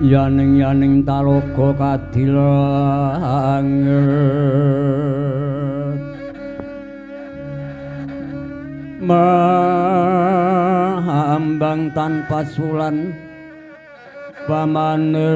yaning talaga kadilanget mahambang tanpa sulan pamaneka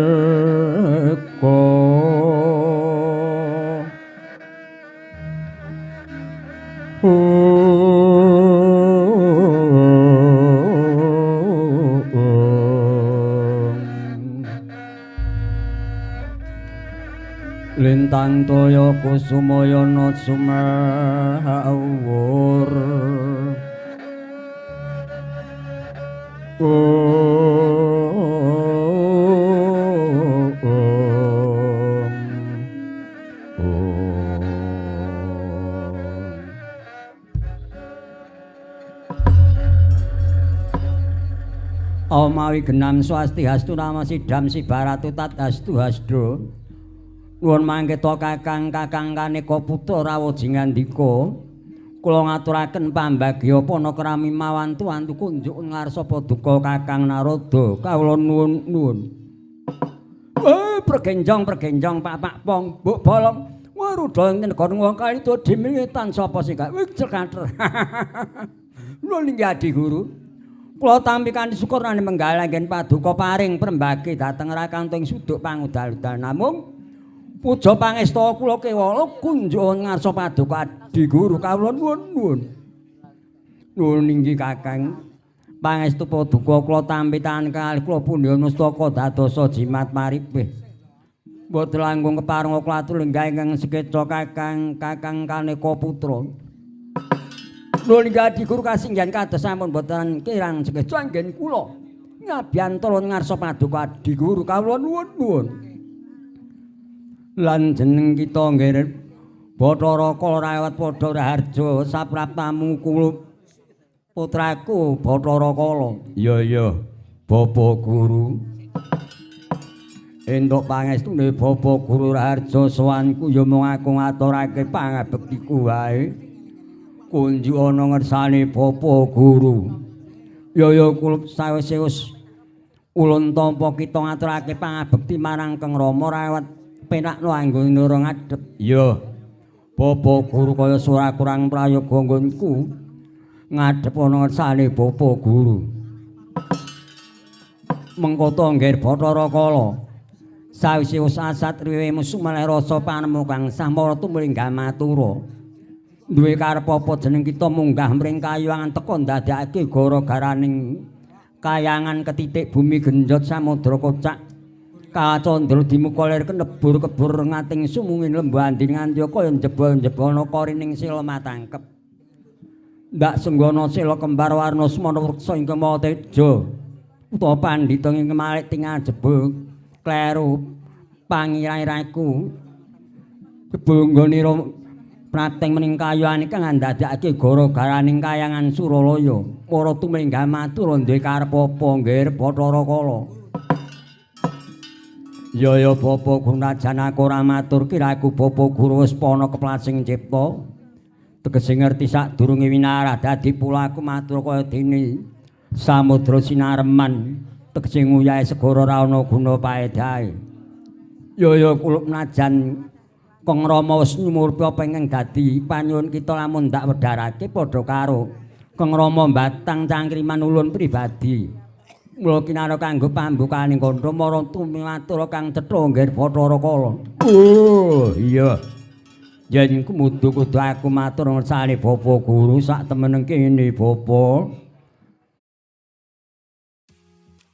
lintang toya kusumayana sumawur Mawi genam swastihastu nama sidam sibaratu tadastu hasdo nuwun mangketa kakang kaneka putra rawuh jingandika kula ngaturaken pambagya panakrami mawantu antu kunjuk ngarsa paduka kakang Narada kawula nuwun pregenjong Pak Pong mbok bolong waruda ing negara wong kali to dimingetan sapa sing gak cekater nuwun inggih Adi Guru. Kula tampi kanthi syukur nang menggal anggen paduka paring prembagi dhateng rakanting suduk pangudal-udal namung puja pangesta kula kewala kunjuk ngarsa paduka Adi Guru kawula nuwun. Nuwun inggih Kakang. Pangestu paduka kula tampi tangan kalih kula pundha nustaka dadosa jimat maripih. Mboten langkung kepareng klatur lenggah ingkang sekeca Kakang Kaneka Putra. Nuwun inggih Adi Guru kasinggihan kados sampun boten kirang sekeca anggen kula ngabiyantara ngarsa paduka Adi Guru kawula nuwun. Lan jeneng kita nggih Bathara Kala rawat padha raharja sapraptamu kula putraku Bathara Kala. Iya Bapak Guru. Entuk pangestune Bapak Guru raharja sowanku ya mung aku ngaturake pangabektiku wae. Kunjuk ana ngersane Bapak Guru. Ya kula sawise ulun tampa kita ngaturake pangabekti marang Kang Rama rawat penakno anggone nura ngadhep. Ya. Bapak Guru kaya surah kurang prayoga nggonku ngadhep ana ngersane Bapak Guru. Mengkoto nggih Bathara Kala. Sawise usasat riwe musuh malih rasa panemu kang sampara tumrenggal matura. Duwe karep apa jeneng kita munggah mring kayuangan teka ndadekake gara-garaning kayangan ketitik bumi genjot samudra kocak kacandra dimukalir kenebur-kebur ngating sumungin lembu anding nganti kaya njebol-njebana korining sila matangkep ndak senggana sila kembar warna semana wreksa ing kema teja utawa pandhita ing malik tingal jebul kleru pangirairaku kebonggonira prateng mening kayuan iki ngandhadekake gara-garaning kayangan Suralaya. Para tumenggal matur duwe karep apa nggih Bathara Kala. Ya Bapak Guru najan aku ora matur kira aku Bapak Guru wis pana keplasing cipta. Tegese ngerti sadurunge winarah dadi pula aku matur kaya dene samudra sinareman tegese nguyahe segara ra ana guna paedahe. Ya kula najan Kang Rama wis nyumurpi penging dadi panyuwun kita lamun ndak wedharake padha karo Kang Rama mbatang cangkriman ulun pribadi. Mula kinara kanggo pambukaning kandha marang tumimatur Kang Cetha nggih Bathara Kala. Oh, iya. Yen kudu aku matur ngersane Bapak Guru sak temeneng kene Bapak.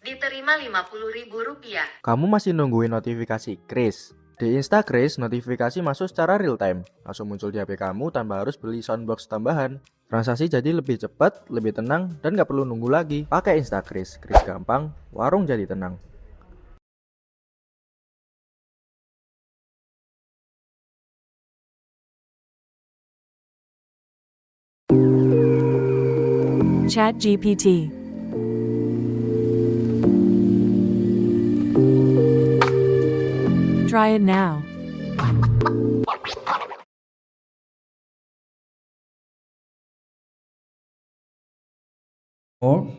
Diterima Rp50.000. Kamu masih nungguin notifikasi Kris? Di Instagram, notifikasi masuk secara real time. Langsung muncul di HP kamu tanpa harus beli soundbox tambahan. Transaksi jadi lebih cepat, lebih tenang, dan gak perlu nunggu lagi. Pakai Instagram, Kris gampang, warung jadi tenang. ChatGPT. Try it now. Oh.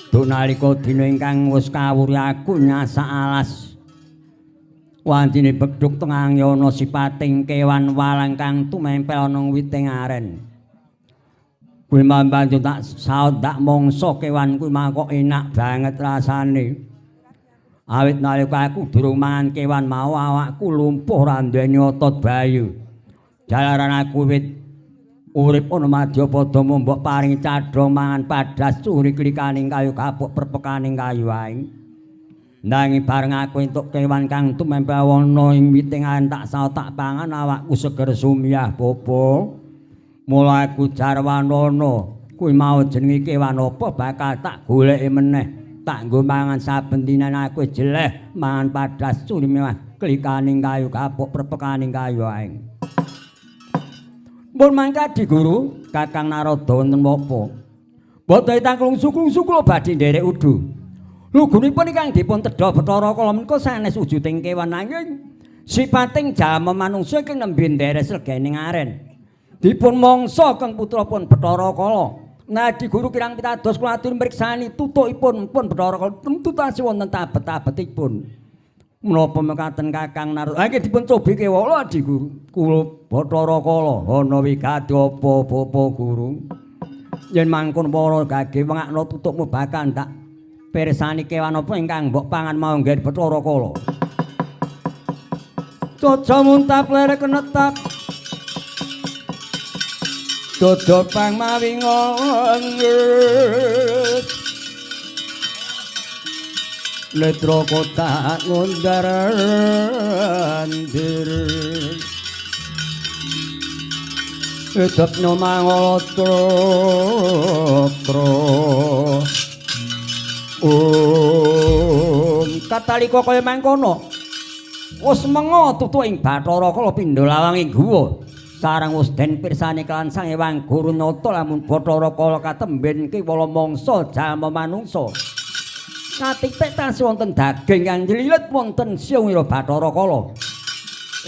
Duk nalika dina ingkang wis kawuri aku nyasak alas. Wantine bedhug tengah yana sipating kewan walang kang tumempel ana witing aren. Kuwi mambantu tak saut tak mangsa kewan kuwi mah kok enak banget rasane. Awit nalika aku durung mangan kewan mau awakku lumpuh ra nduweni otot bayu. Jalaran aku wit urip ana madya padha mbok paringi cadhong mangan padas curi klikaning kayu kapuk perpekaning kayu aing. Nanging bareng aku entuk kewan kang tumempel ana ing witing tak saut tak pangan awakku seger sumiyah popo. Mula aku jarwanono kuwi mau jenenge kewan apa bakal tak goleki meneh. Tak nggo mangan saben dinan aku jeleh mangan padas curi mewah klikaning kayu kapuk perpekaning kayu aing. Mun mangkadi Guru, Kakang Narada wonten apa? Boten taklung-suklung kula badhe nderek udu. Lugunipun ingkang dipun tedha Bathara Kala menika sanes wujuding kewan nanging sipating jama manungsa ingkang nembe nderek sregening aren. Dipun mangsa keng putrapun Bathara Kala. Nadi Guru kirang pitados kula atur mriksani tutukipun pun Bathara Kala tentu tasih wonten tabet-tabetipun. Menapa mekaten Kakang Narada? Nggih dipun cobi kewala Adi Guru. Kula Bathara Kala ana wigati apa Bapa Guru? Yen mangkon para gage wengakna tutukmu bakal tak pirsani kewan apa ingkang mbok pangan mau nggih Bathara Kala. Caca muntap lerek netak. Dodo pang mawingon. Netra kota ngundarandir Edapnya mangolotro Katalika kaya mangkono wis mengo tutuk ing Bathara Kala pindha lawang ing guwa sareng wis den pirsani kelan Sang Hyang Guru Nata lamun Bathara Kala katemben kiwala mangsa jalma manungsa katipik tasih wonten daging kang jlilet wonten siungira Bathara Kala.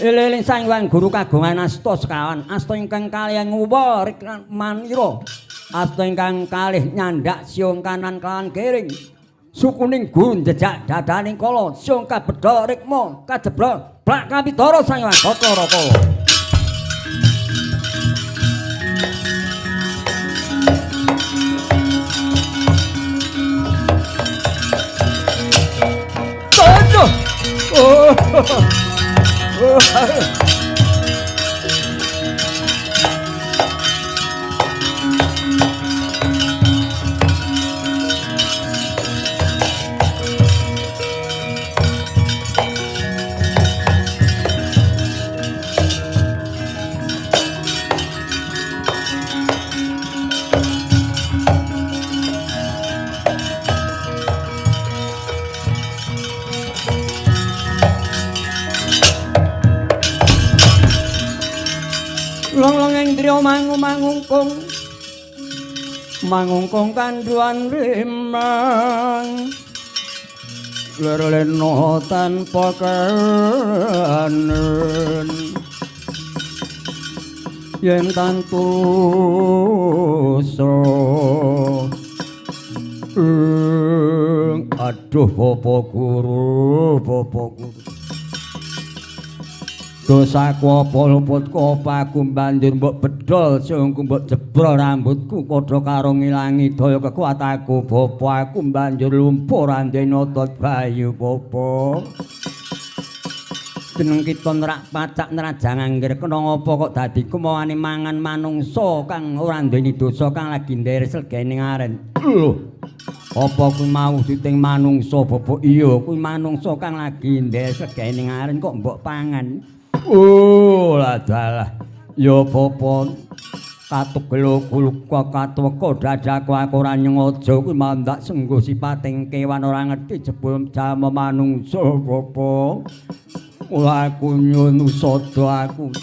Eling Sang Hyang Guru kagungan asta sekawan, asta ingkang kalih nguwarik manira, asta ingkang kalih nyandak siung kanan kelan kiring. Sukuning guru jejak dadaning kala, siung kabedha rikma kajebrol blak kapidara Sang Hyang Bathara Kala. Oh, long-long ing driya mangungkung kanduan rimang lerleno tanpa kanen yen tantu so aduh Bapak Guru dosaku apa luput kopaku banjur mbok bedol sungku mbok jebro rambutku padha karo ngilangi daya kekuatanku Bapak aku banjur lumpuh randene otot bayu Bapak jeneng kita nerak pacak nerajang anggere kena ngapa kok dadi kemauane mangan manungsa kang ora nduweni dosa kang lagi nderek sregene aren lho apa kuwi mau diting manungsa Bapak iya kuwi manungsa kang lagi nderek sregene aren kok mbok pangan. Oh, ladalah. Ya Bapak katugel kuluka katweka dadaku aku ora nyengaja kuwi mandak senggo sipating kewan ora ngerti jebul jama manungsa Bapak. Mula aku nyun usada aku.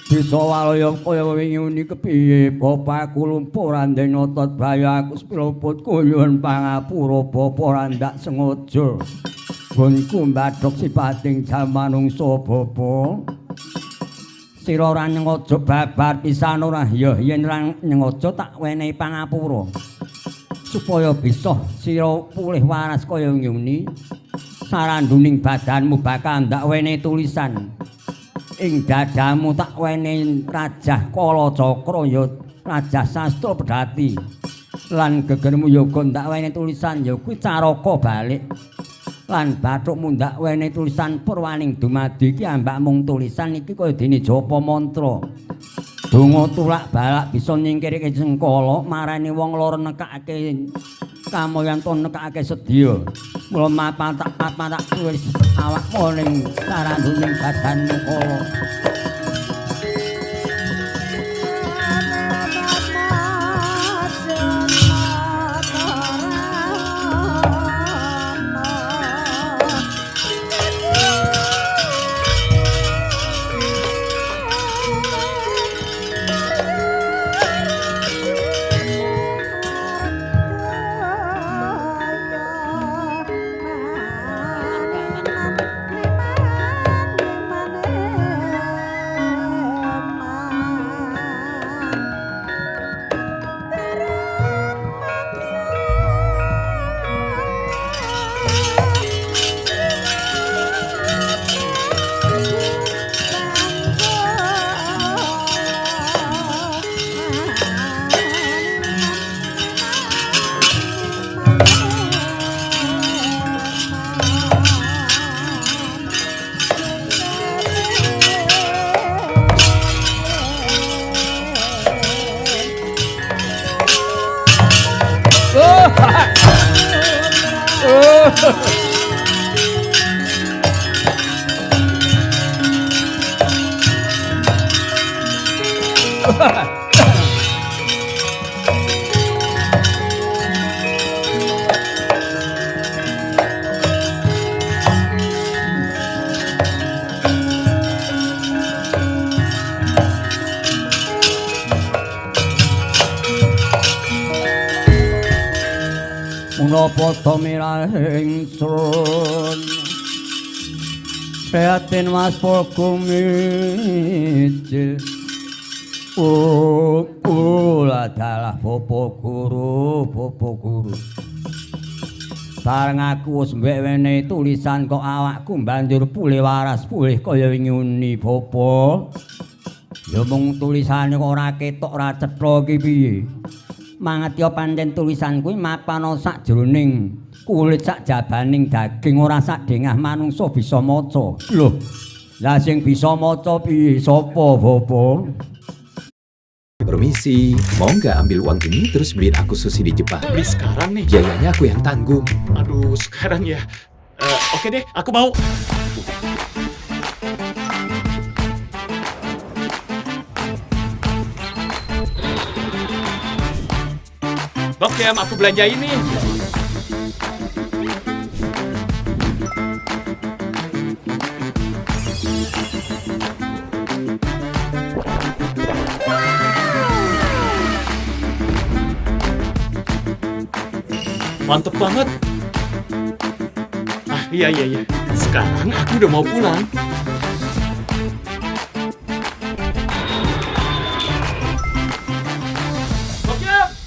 Bisa walaya kaya wingi kepiye Bapak aku lumpuh randene otot bayu aku spiloput kuyun pangapura Bapak ora ndak sengaja. Gunku mbadhok sipating jamanungsa Bapak. Sira ora nyengaja babar pisan ora ya yen ora nyengaja tak wenehi pangapura. supaya bisa sira pulih waras kaya ngene. Saranduning badanmu bakal ndak wene tulisan. Ing dadamu tak wene Rajah Kala Cakra ya Rajah Sastra Pedhati. Lan gegermu yoga ndak wene tulisan ya kuwi Caraka Balik. Lan bathukmu ndak wene tulisan Purwaning Dumadi iki ambak mung tulisan iki kaya dene japa mantra. Donga tulak balak bisa nyingkirke Sengkala marani wong lara nekake kamoyanto nekake sedya. Mula mapatak wis awakmu ning saranduning badanmu kala. Menapa mirah ingsun prihatin Mas Pogumijil adalah Bapak Guru bareng aku wis mbek wene tulisan kok awakku banjur pulih waras pulih kaya ngene Bapak ya mung tulisane kok ora ketok ora cetha iki piye mangatya pancen tulisan kuwi mapana sakjroning kulit sak jabaning daging ora sak dengah manungsa bisa maca. Lho, lah sing bisa maca piye sapa, Bapak? Permisi, mau nggak ambil uang ini terus beliin aku sushi di Jepang? Beli sekarang nih. Biayanya aku yang tanggung. Aduh, sekarang ya. Oke deh, aku mau. Bang Kem, aku belanja ini. Mantep banget. Iya. Sekarang aku udah mau pulang.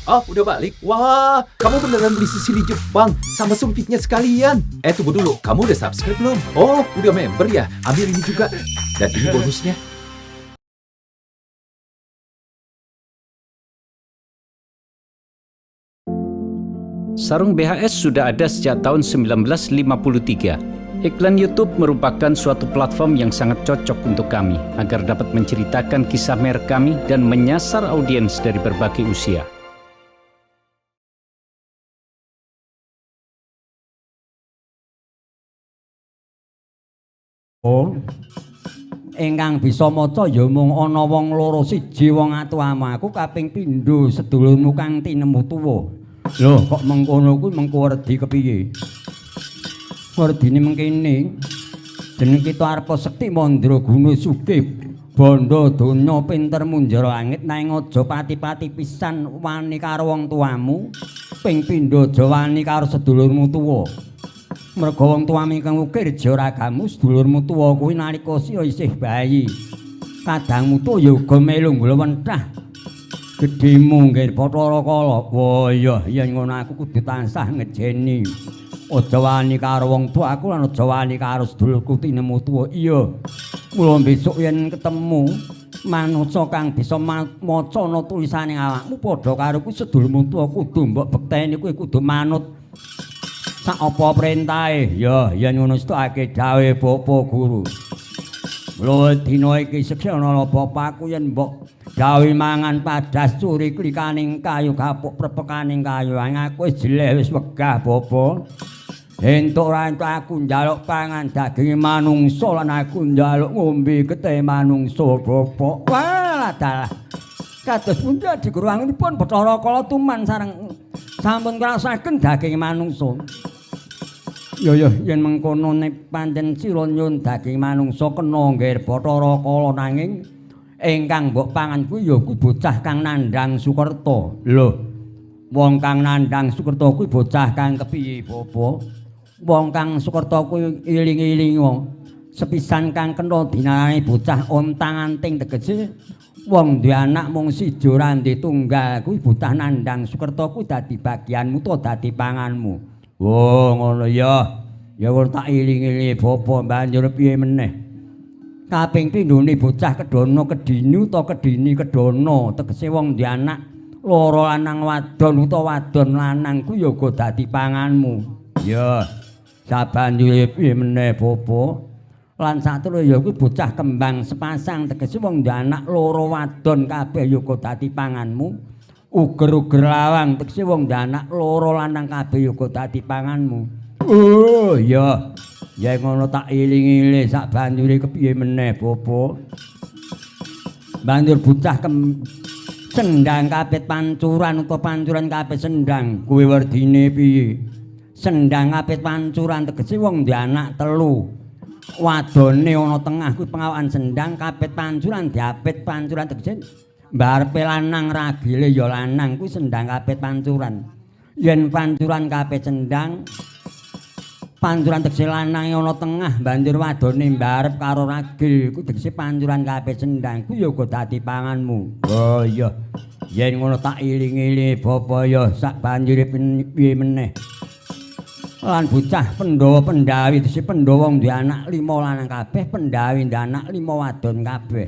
Oh, udah balik? Wah, kamu beneran beli sushi di Jepang sama sumpitnya sekalian. Tunggu dulu, kamu udah subscribe belum? Oh, udah member ya? Ambil ini juga. Dan ini bonusnya. Sarung BHS sudah ada sejak tahun 1953. Iklan YouTube merupakan suatu platform yang sangat cocok untuk kami agar dapat menceritakan kisah merek kami dan menyasar audiens dari berbagai usia. Ingkang bisa maca ya mung ana wong loro siji wong atuamu aku kaping pindho sedulurmu kang tinemu tuwa. Lho kok mengkono kuwi mengko werdi kepiye? Werdine mengkene. Jeneng kita arepa sekti mandra guna sugih. Bondo donya pinter munjur langit nanging aja pati-pati pisan wani karo wong tuamu. Ping pindho aja wani karo sedulurmu tuwa. Merga wong tuamu kang ukir jaragamu sedulurmu tuwa kuwi nalika sira isih bayi. Kadangmu tuwa ya uga melu nggolwenthah. Gedhimu nggih Bathara Kala. Wah iya yen ngono aku kudu tansah ngejeni. Aja wani karo wong tuaku lan aja wani karo sedulurku tinemu tuwa. Iya. Mula besok yen ketemu manusa kang bisa maca ana tulisane awakmu padha karo kuwi sedulurmu tuwa kudu mbok bekteni kuwi kudu manut sak apa perintahe. Ya yen ngono setukake dawuhe Bapak Guru. Mula dina iki seksana bapakku yen mbok gawe mangan padas curi klikaning kayu kapuk prepekaning kayu aku wis jeleh wis wegah Bapak. Entuk ora entuk aku njaluk pangan daging manungsa lan aku njaluk ngombe getih manungsa Bapak. Wah dalah. Kados pundi diguruanipun Bathara Kala tuman sareng sampun ngrasaken daging manungsa. Ya yen mengkono nek pancen sira nyun daging manungsa kena nggih Bathara Kala nanging ingkang mbok pangan kuwi ya kuwi bocah kang nandhang Sukerta. Lho. Wong kang nandhang Sukerta kuwi bocah kang kepiye, Bapak? Wong kang Sukerta kuwi iling-iling wong. Sepisan kang kena dinarani bocah ontang-anting tegese wong duwe anak mung siji ora ndek tunggal kuwi bocah nandhang Sukerta kuwi dadi bagianmu to dadi panganmu. Oh ngono ya. Ya ora tak iling-iling Bapak banjur piye meneh. Kaping pindhone bocah kedono kedini utawa kedini kedono tegese wong duwe anak loro lanang wadon utawa wadon lanang ku ya uga dadi panganmu. Ya. Sabanjure piye meneh Bapak? Lan saterusé ya kuwi bocah kembang sepasang tegese wong duwe anak loro wadon kabeh ya uga dadi panganmu. Uger-uger lawang tegese wong duwe anak loro lanang kabeh ya uga dadi panganmu. Oh ya. Ya ngono tak iling-iling sak banjure kepiye meneh Bapak. Banjur bocah sendang kapit pancuran utawa pancuran kapit sendang kuwi werdine piye? Sendang kapit pancuran tegese wong duwe anak telu. Wadone ana tengah kuwi pengawakan sendang kapit pancuran diapit pancuran tegese mbarepe lanang ragile ya lanang kuwi sendang kapit pancuran. Yen pancuran kapit sendang pancuran tegese lanang ana tengah banjur wadone mbarep karo ragil kuwi tegese pancuran kapit sendang kuwi ya uga dadi panganmu. Oh iya. Yen ngono tak iling-iling Bapak ya sak banjure piye meneh. Lan bocah Pandhawa Pandhawi dise Pandhawa wong duwe anak 5 lanang kabeh, Pandhawi duwe anak 5 wadon kabeh.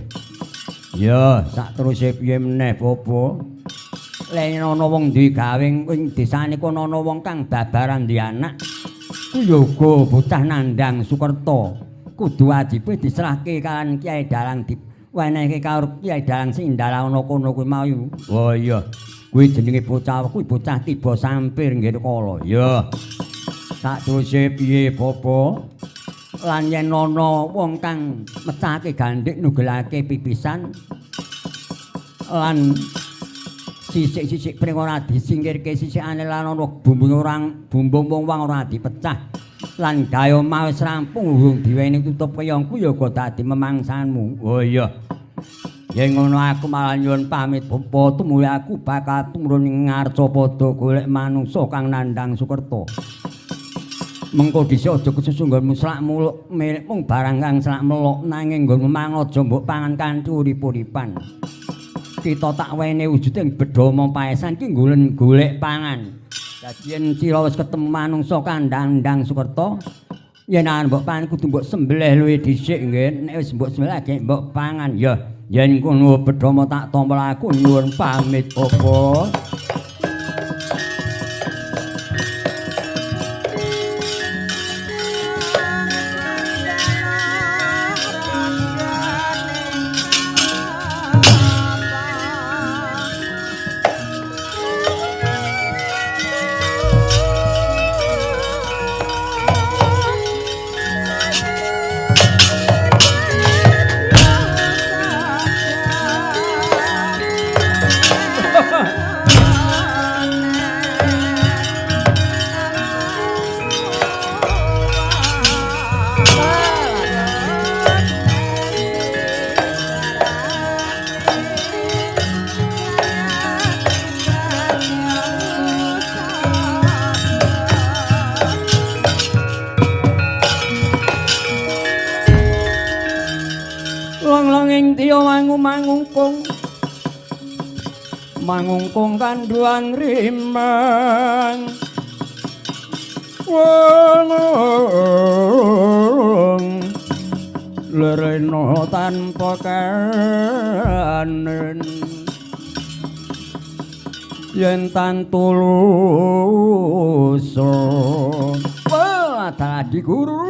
Ya, sak teruse piye meneh Bapak. Lek ana wong duwe gawe ing desane kono ana wong kang babaran duwe anak, ku ya uga bocah nandhang Sukerta. Kudu wajibe diserahke kan Kyai Dalang diwenehke karo Kyai Dalang sing ndalang ana kono kuwi mau. Oh iya. Kuwi jenenge bocah kuwi bocah tiba sampir nggih kala. Ya. Sak teruse piye Bapak? Lan yen ana wong kang mecahke gandhik nugelake pipisan lan sisik-sisik pring ora disingkirke sisikane lan ana bumbung wong ora dipecah lan gawe omah wis rampung urung diweni tutup keyongku ya uga dadi memangsanmu. Oh iya. Yen ngono aku malah nyuwun pamit Bapak tumuli aku bakal tumurun ing ngarsa padha golek manungsa kang nandhang Sukerta. Mengko dhisik aja kesusu nggonmu selak muluk milik mung barang kang selak melok nanging nggonmu mangan aja mbok pangan kanthi urip-uripan. Kita tak wene wujude bedhama paesan ki nggulen golek pangan. Dadi yen sira wis ketemu manungsa kang nandhang Sukerta, yen arep mbok pangan kudu mbok sembelih luwih dhisik nggih. Nek wis mbok sembelih ge mbok pangan ya. Yen kono bedhama tak tompel aku nyuwun pamit apa. mangungkung kanduan rimang wong lereno tanpa kanen yen tan tulus wah adi guru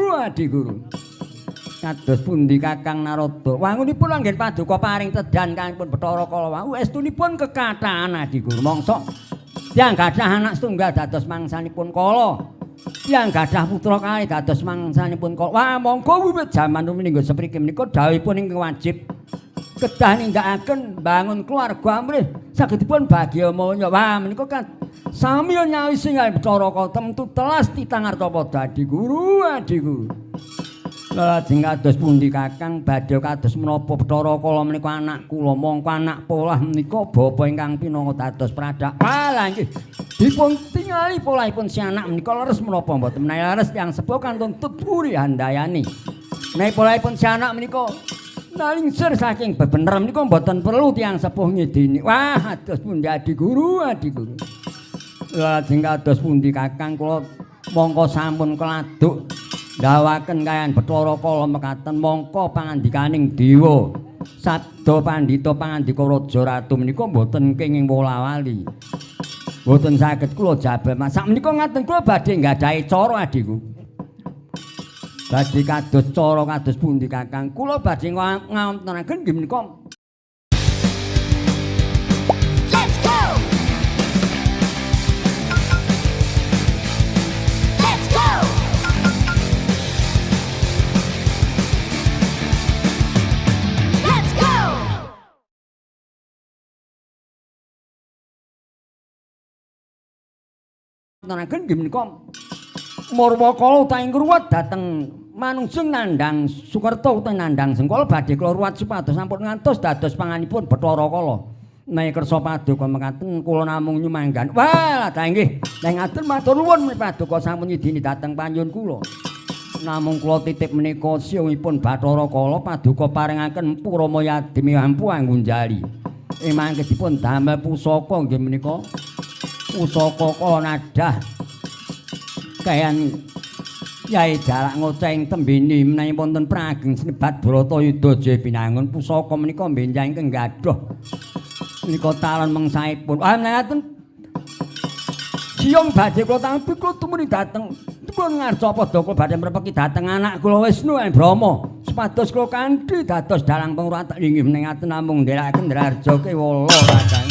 kados pundi Kakang Narada wangunipun anggen paduka paring tedan kangipun Bathara Kala wau estunipun kekathaan adi guru mongso tiyang gadah anak setunggal dados mangsanipun Kala tiyang gadah putra kalih dados mangsanipun Kala wah monggo wiwit jaman rumiyin sepriki menika dawuhipun ingkang wajib kedah nindakaken bangun keluarga amrih sagedipun bagya mulya wah menika kan sami nyawi sing Bathara Kala temtu telas titangarta padha adi guru lajeng kados pundi Kakang badhe kados menapa Bathara Kala menika anak kula mongko anak polah menika bapa ingkang pinanggah dados pradak malah nggih dipun tingali polahipun si anak menika leres menapa mboten menawi leres tiyang sepuh kantun teburi handayani menawi polahipun si anak menika nalingsir saking bebener menika mboten perlu tiyang sepuh ngidini wah kados pundi adi guru lajeng kados pundi Kakang kula mongko sampun keladuk ndawaken kayan Bathara Kala mekaten mongko pangandikaning dewa sabda pandhita pangandika raja ratu menika mboten kenging wola-wali mboten saged kula jabal sak menika ngaten kula badhe nggadahi cara adiku badhe kados cara kados pundi Kakang kula badhe ngontenaken nggih menika nanaken nggih menika Marwakala utawi ngruwat dhateng manungsing nandhang Sukerta utawi nandhang Sengkala badhe kula ruwat supados sampun ngantos dados panganipun Bathara Kala. Menawi kersa paduka mekaten kula namung nyumanggan. Wah, ta nggih. Nek ngaten matur nuwun menawi paduka sampun nyidini dhateng panyuwun kula. Namung kula titip menika siyungipun Bathara Kala paduka paringaken Purama Yadimi ampu anggunjali. Mangke dipun damel pusaka nggih menika. Pusaka kala nadah kayan Yai Jalak ngoceng tembini menawi wonten prageng sinebat Bratayuda Jaya Binangun pusaka menika benjang ingkang gadhah menika talon mengsaipun ngaten siyong badhe kula tampi kula tumuli dhateng dipun ngarsa padha kula badhe mrepeki dhateng anak kula Wisnu Brahma supados kula kanthi dados dalang pangruwat inggih menawi namung nderekaken Ndraharja Kewala Kakang.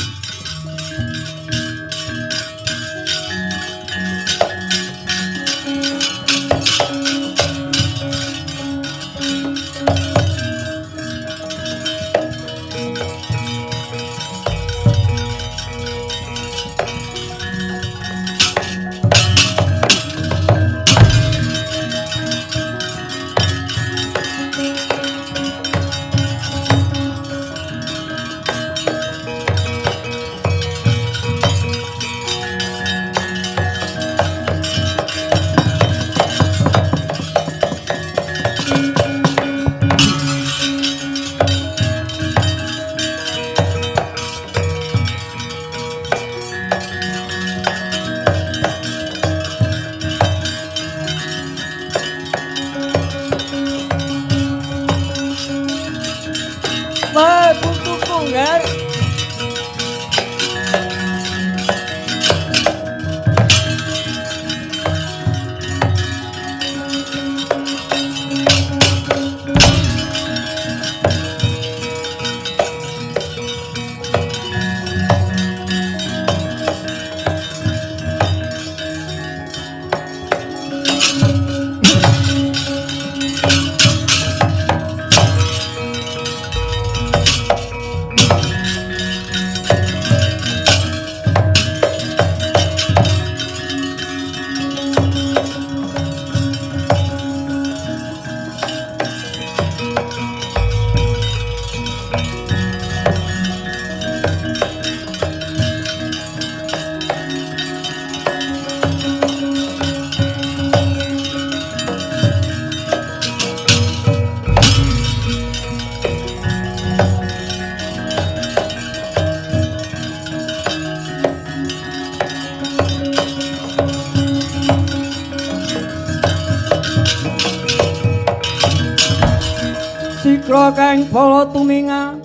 Putra kang bala tuminga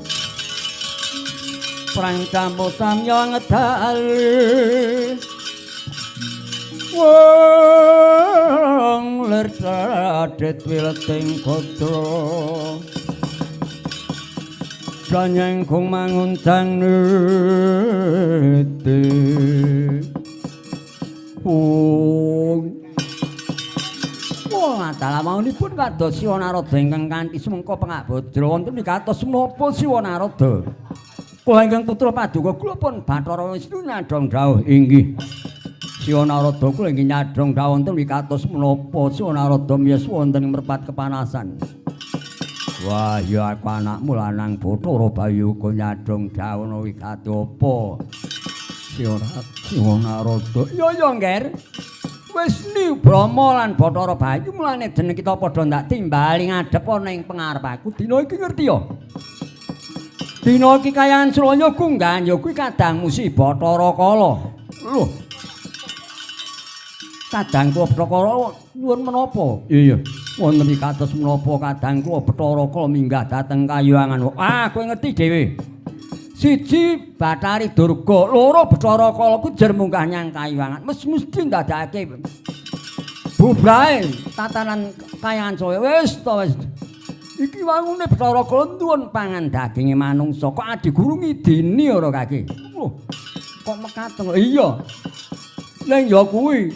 Prang campo samya ngedal Wong lir radet wileting kodro Ganyeng kung mangundang nete Adalah maunipun kados Siwa Narada ingkang kanthi sumengko pangabodra wonten kados menapa Siwa Narada kula ingkang putra paduka kula pun Bathara Wisnu nyadhong dawuh inggih Siwa Narada kula inggih nyadhong dawuh wonten kados menapa Siwa Narada miyos wonten ing merpat kepanasan wah ya aku anakmu lanang Bathara Bayu kok nyadhong dawuh wigati apa Siwa Narada ya ngger wis ni Brama lan Bathara Bayu mulane jeneng kita padha ndak timbali ngadhep ana ing pengarep aku dina iki ngerti ya. Dina iki kayan Sraya kunggan ya kuwi kadangmu si Bathara Kala. Lho. Kadang kula Bathara Kala nyuwun menapa? Iya. Wonten iki kados menapa kadang kula Bathara Kala minggah dhateng Kayuwangan. Ah, kowe ngerti dhewe. Siji Bathari Durga, loro Bathara Kala ku jer munggah nyang Kayuwangan. Mesti ndadekake bubrahe tatanan Kayuwangan Sraya. Wis to wis. Iki wangune Bathara Kala nuwun pangan daginge manungsa. Kok Adi Guru ngidini ora kaki? Kok mekateng. Iya. Ning ya kuwi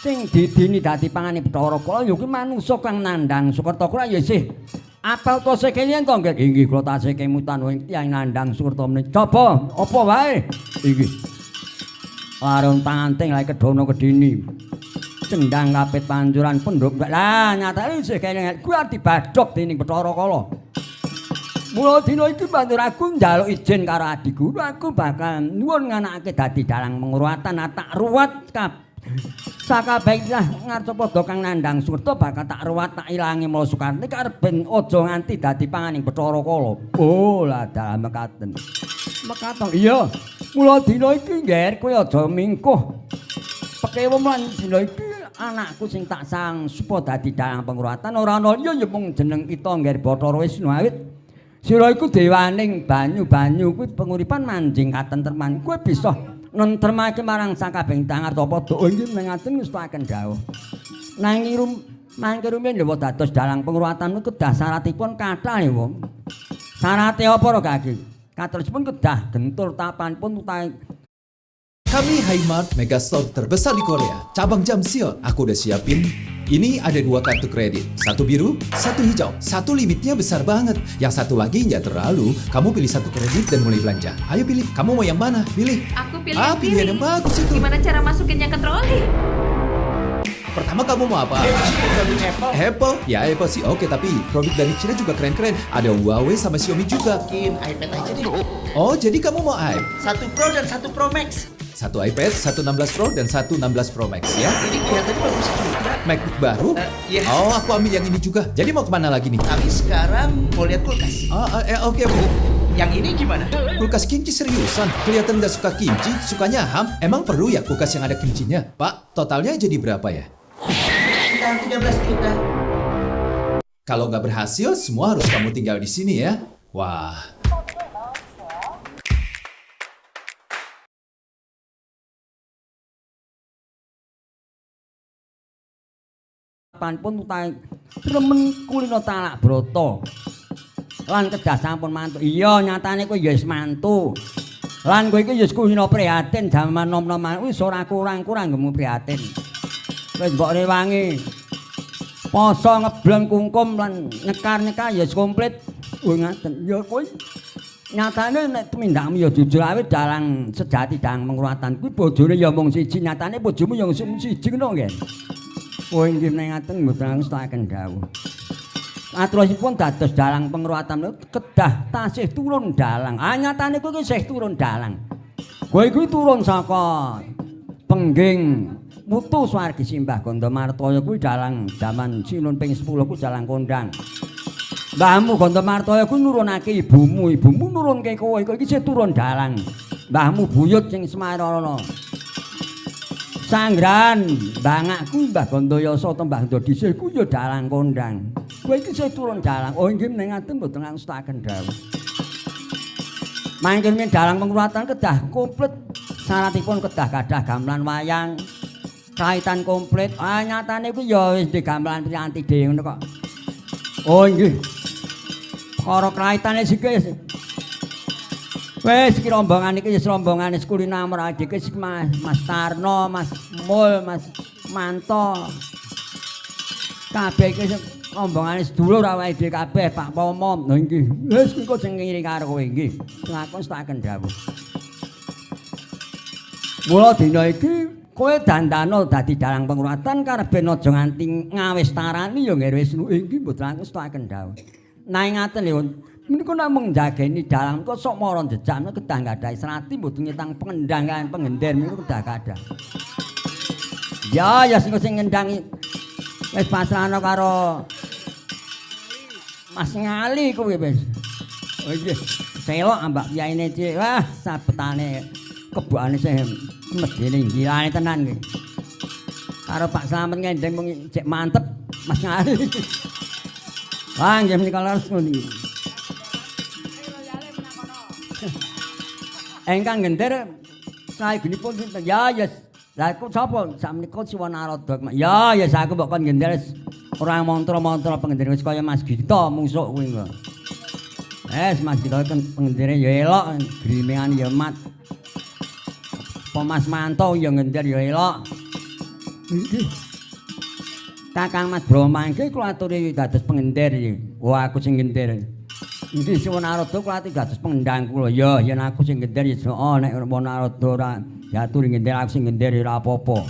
sing didini dadi pangane Bathara Kala ya kuwi manungsa kang nandhang Sukerta kula ya isih apal to sekelian to nggih inggih kula tasih kemutan wing tiyang nandhang Sukerta menika. Coba apa wae inggih. Larung tanganting lek kedono kedini. Cendang kapit panjuran pendhuk. Lah nyatane isih kelingan kuwi arep dibadhok dening Bathara Kala. Mula dina iki banjur aku njaluk izin karo Adi Guru aku bakal nuwun nganakake dadi dalang pengruwatan tak ruwat sakabehipun ngarep padha kang nandhang Sukerta bakal tak ruwat tak ilangi mula Sukarti karep ben aja nganti dadi panganing Bathara Kala. Oh lah dalam mekaten. Mekaten iya. Mula dina iki ngger kowe aja mingkuh. Pekewo lan dina iki anakku sing tak sang supaya dadi dalang pengruwatan ora ana liya ya mung jeneng kita ngger Bathara Wisnu awit sira iku dewaning banyu-banyu kuwi penguripan manjing katentreman kowe bisa nentremake marang sakabehing tangar apa do inggih mengaten ngestakaken dawuh nanging mangke rumiyin lho dados dalang pengruwatan kedah syaratipun kathah ya wong syarate apa ora kaki katerusipun kedah gentur tapanipun utahe Kami Highmart Megastore terbesar di Korea, cabang Jamsil. Aku udah siapin. Ini ada 2 kartu kredit, satu biru, satu hijau. Satu limitnya besar banget, yang satu lagi nggak terlalu. Kamu pilih satu kredit dan mulai belanja. Ayo pilih, kamu mau yang mana? Pilih. Aku pilih pilihan yang bagus itu. Gimana cara masukinnya ke troli? Pertama kamu mau apa? Apple? Ya Apple sih oke, tapi produk dari Cina juga keren-keren. Ada Huawei sama Xiaomi juga. Bikin iPad aja deh. Oh, jadi kamu mau iPad? 1 Pro dan 1 Pro Max. Satu iPad, satu 16 Pro, dan satu 16 Pro Max ya. Ini kelihatannya bagus juga. MacBook baru? Iya. Oh, aku ambil yang ini juga. Jadi mau kemana lagi nih? Kami sekarang mau lihat kulkas. Oke. Yang ini gimana? Kulkas kimchi seriusan? Kelihatan nggak suka kimchi, sukanya ham. Emang perlu ya kulkas yang ada kimchinya? Pak, totalnya jadi berapa ya? Sekitar 13 juta. Kalau nggak berhasil, semua harus kamu tinggal di sini ya. Wah. Panpun utahe remen kulino talak broto lan kedah sampun mantu iya nyatane kowe ya wis mantu lan kowe iki ya wis kulino prihatin jaman nom-nom wis ora kurang-kurang ngemu prihatin wis mbok rewangi poso ngebleng kungkum lan nyekar-nyekar ya wis komplit ngaten ya kowe nyatane nek tumindakmu ya jujur awit dalang sejati dalang pengruwatan kuwi bojone ya mung siji nyatane bojomu ya mung siji ngono nggih. Oh inggih ngaten mboten ngestakaken dawuh. Aturipun dados dalang pengruwatan kedah tasih turun dalang. Nyatane kowe iki isih turun dalang. Kowe iki turun saka pengging mutu swargi Simbah Gandamartaya kuwi dalang jaman Sinun ping 10 kuwi dalang kondang. Mbahmu Gandamartaya kuwi nurunake ibumu nurunke kowe iki isih turun dalang. Mbahmu buyut sing Semarana. Sangran bangakku Mbah Gandayasa utawa Mbah Ndodisih ku ya dalang kondang. Kowe iki sing turun dalang. Oh nggih menawi ngaten mboten ngangstaken dawuh. Mangken men dalang pengurutan kedah komplit syaratipun kedah gadah gamelan wayang. Kaitan komplit. Ah nyatane ku ya wis di gamelan piranti dhewe ngono kok. Oh nggih. Karo kaitane sik wis iki rombongan iki wis rombongan Kulinamur adik iki Mas Tarno, Mas Mul, Mas Manto. Kabeh iki rombongan sedulur awake dhewe kabeh Pak Pomo. Lha nggih. Wis engko sing ngiring karo kowe nggih. Ngakon staken dawuh. Mula dina iki kowe dandana dadi dalang pengurutan karben aja nganti ngawis tarani ya nggih nggih mboten aku staken dawuh. Nanging ngaten lho. Menika namung njageni dalang kok sok mara jejakno kedah nggadahi serati mboten nyetang pengendangan pengender niku kedah kadah. Ya sing ngendangi wis pasrahno karo Mas Ngali kuwi wis. Oh iya, selok ambak piyaine cik. Wah, sabetane kebukane sing medene ngilane tenan kuwi. Karo Pak Slamet ngendeng mung cek mantep Mas Ngali. Wah, nggih menika leres ngono. Engkang gender saegenipun sinten? Ya lha iku sapa? Sakmenika Siwa Narada. Ya aku mbok kon gender ora mantra-mantra pengender wis kaya Mas Gita musuk kuwi kok. Mas Gita kan pengendere ya elok, grimingan ya mat. Apa Mas Manto ya gender ya elok. Nggih. Kakang Mas Brahma iki kula aturi dados pengender iki. Wah aku sing gender. Iki Siwa Narada kula ati dados pengendang kula. Ya yen aku sing gender ya nek Siwa Narada ora diatur gender aku sing gender ora apa-apa.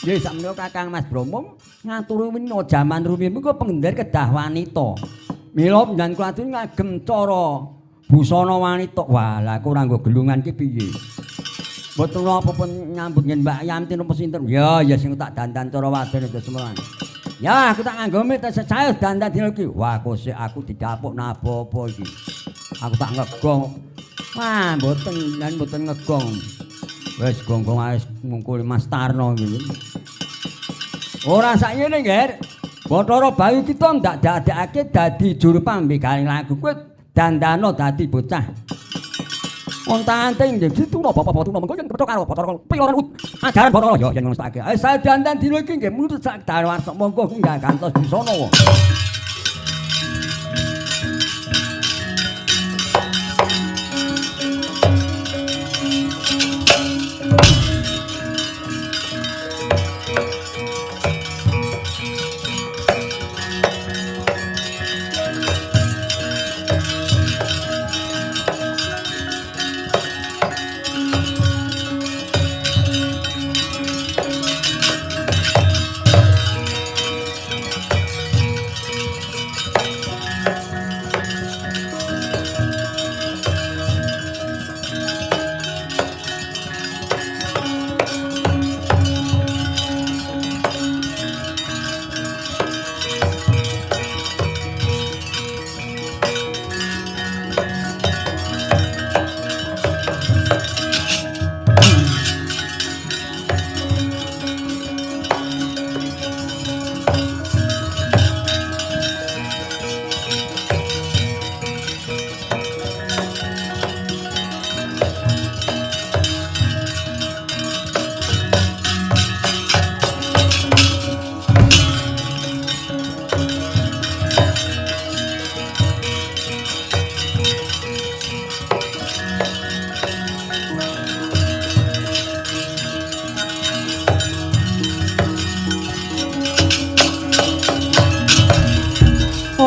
Nggih sakmenika Kakang Mas Brahma ngaturi wina jaman rumiyin menika pengender kedah wanita. Mila panjenengan kula aturi ngagem cara busana wanita. Wah, lha aku ora nggo gelungan ki piye? Mboten apa-apa nyambut ngen Mbak Yanti napa sinten? Ya sing tak dandan cara wadon itu semono. Ya, aku tak nganggo mit secair dandan dina iki. Wah, kok aku didapuk napa-apa iki. Aku tak ngegong. Wah, mboten ngegong. Wis gong-gong ae ngungkul Mas Tarno iki. Ora sakjane, Nger. Bathara Bayu kita ndak dadekake dadi juru pambegaling lagu. Kowe dandana dadi bocah. Ontanting nggih ditu bapak-bapak tuna mengko yen kepethuk karo Bathara piloran ajaran Bathara ya yen ngono stake. Saya dandan dina iki nggih menurut sak dawarsa monggo nggak gantos disana wae.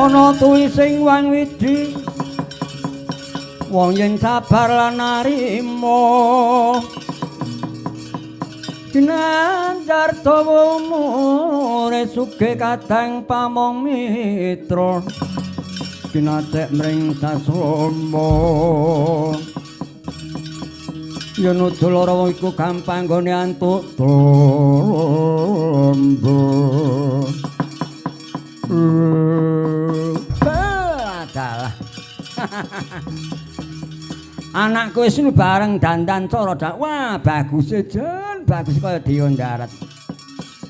Ana tuwi sing wang widi wong yen sabar lan narima ginanjar dawa umure sugih kadang pamong mitra kinacek mring sasrama yen uga lara iku gampang gone antuk tombo adalah anakku wis bareng dandan cara wah bagus jan bagus kaya dewa darat.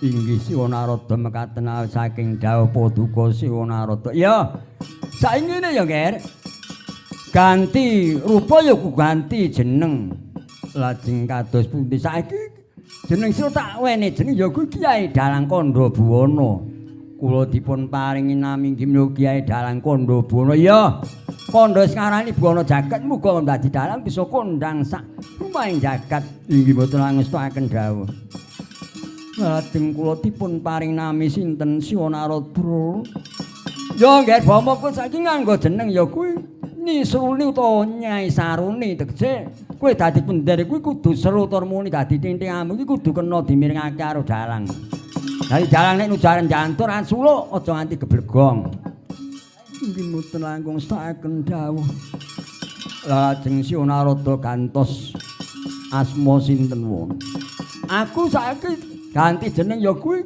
Inggih Siwa Narada mekaten saking dawuh Paduka Siwa Narada. Ya, saingine ya, Nger. Ganti rupa ya ku ganti jeneng. Lajeng kados pundi saiki jeneng sira tak wene jeneng ya ku Kyai Dalang Kandha Buwana. Kula dipun paringi nami inggih Kyai Dalang Kandha Buwana. Ya, kandha ngarani Buwana jagat muga dadi dalang bisa kondang sak rumahing jagat. Inggih boten ngestakaken dawuh. Lajeng kula dipun paring nami sinten Siwa Narada. Ya nggih Bama kowe saiki nganggo jeneng ya kuwi Nisruni utawa Nyai Saruni tegese kowe dadi pendher kuwi kudu seru tur muni dadi tintingamu iki kudu kena dimiringake karo dalang. Dadi dalang nek nujaran jantur ansuluk aja nganti geblegong. Inggih mboten langkung stakaken dawuh. Lajeng Siwa Narada gantos asma sinten wong. Aku saiki ganti jeneng ya kuwi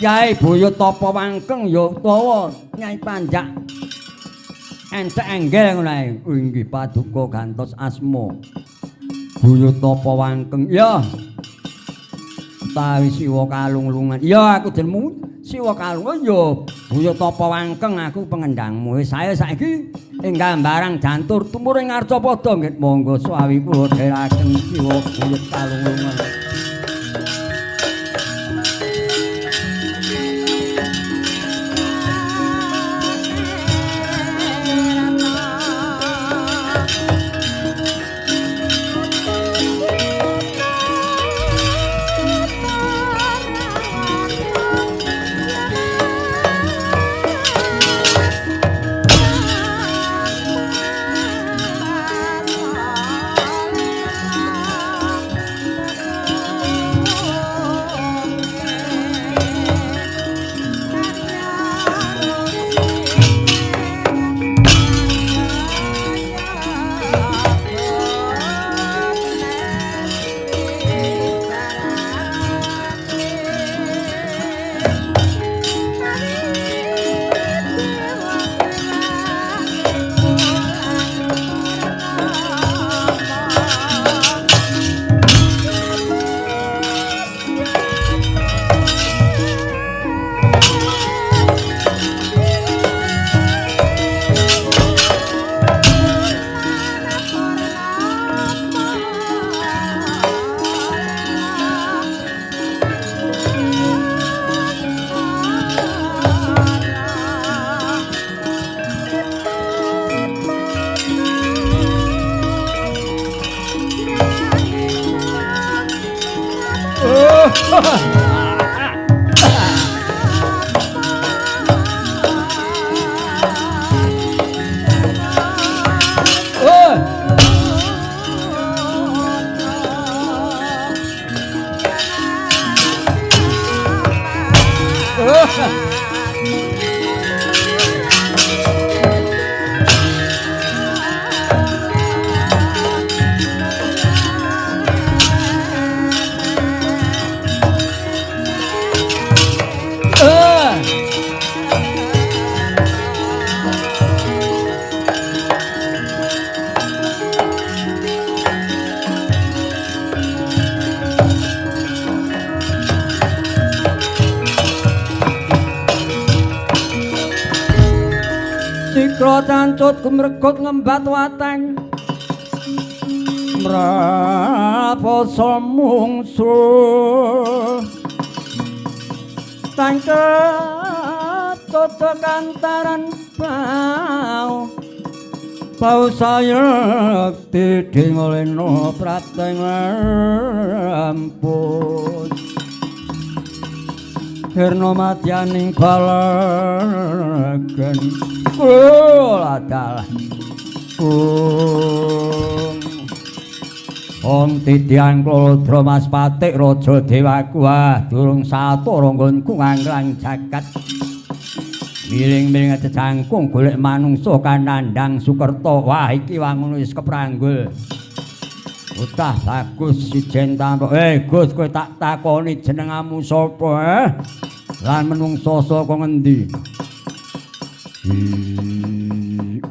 Kyai Bayatapa Wangkeng ya utawa Nyai Panjak Encek Enggel ngono ae. Inggih Paduka gantos asma Bayatapa Wangkeng. Ya. Utawi Siwa Kalunglungan. Ya aku jenengmu Siwa Kalungan ya Bayatapa Wangkeng aku pengendangmu. Wis saya saiki enggal barang jantur tumuring Arcapada nggih monggo swawi kula dherekaken Siwa Buyut Kalunglungan. Sikra cancut gumregut ngembat wateng mrapasa mungsuh tangket kantaran bau sayekti dingoleno prateng lampus Hirna madyaning balagen kula dalah Om titian klodra Mas Patik Raja Dewaku durung satara nggonku nganglang jagat miling-miling cecangkung golek manungsa kanandang Sukerta wah iki wangun wis kepranggul utah bagus sijen tampo Gus kowe tak takoni jenengmu sapa lan menungsa saka ngendi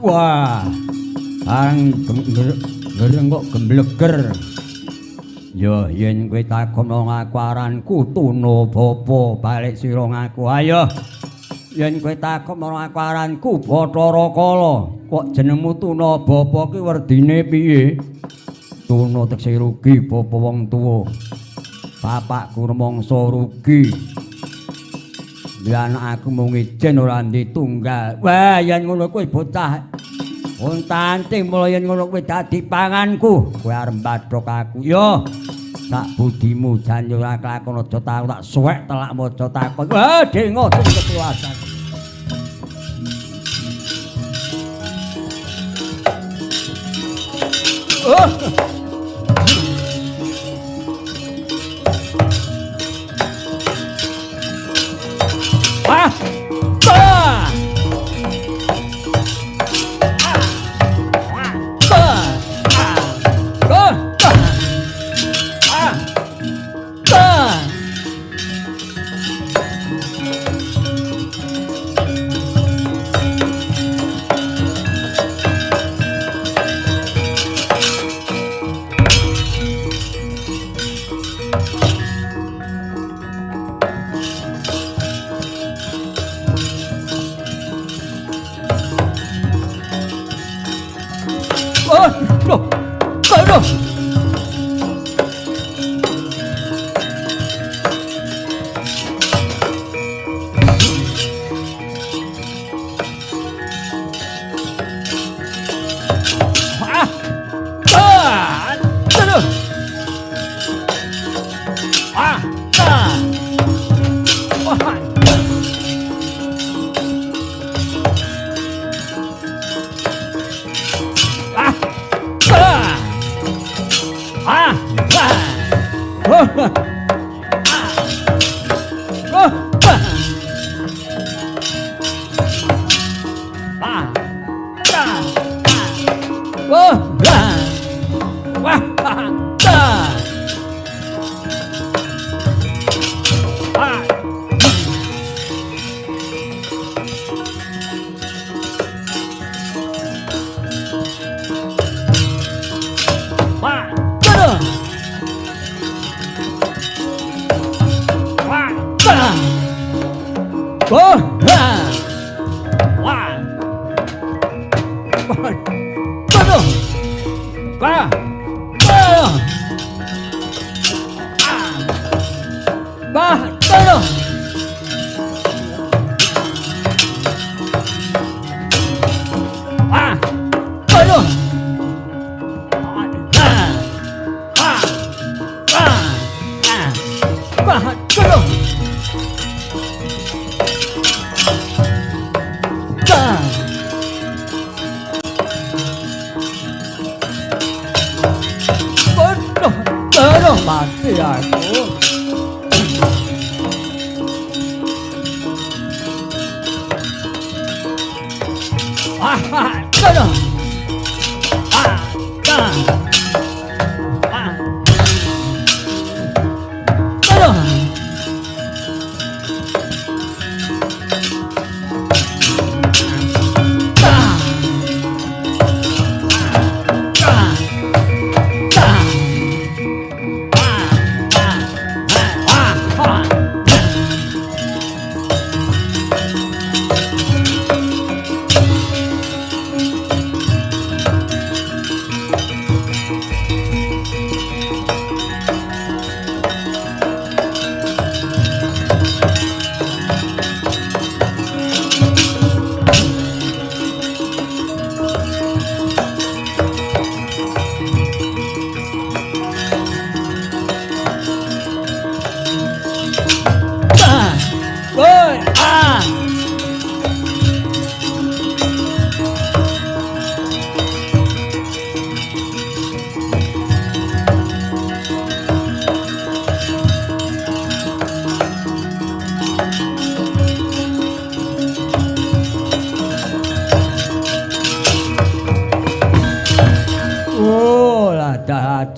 wah areng kok gembleger Yo yen kowe takon aku aranku Tuna Bapa balik sira ngaku ayo. Yen kowe takon aku aranku Bathara Kala kok jenengmu Tuna Bapa ki werdine piye? Tuna tekse rugi bapa wong tuwa. Bapakku rumangsa rugi. Lan aku mung ijen ora ditunggal. Wah yen ngono kowe bocah untanting mulai yen ngono kowe dadi panganku. Kowe arep bathok aku yo. Tak budimu jan yo ora kelakon aja tak suwek telak maca takon. Wah, dengo sing ketuasan. Oh. Ah! Ah! Mati aku.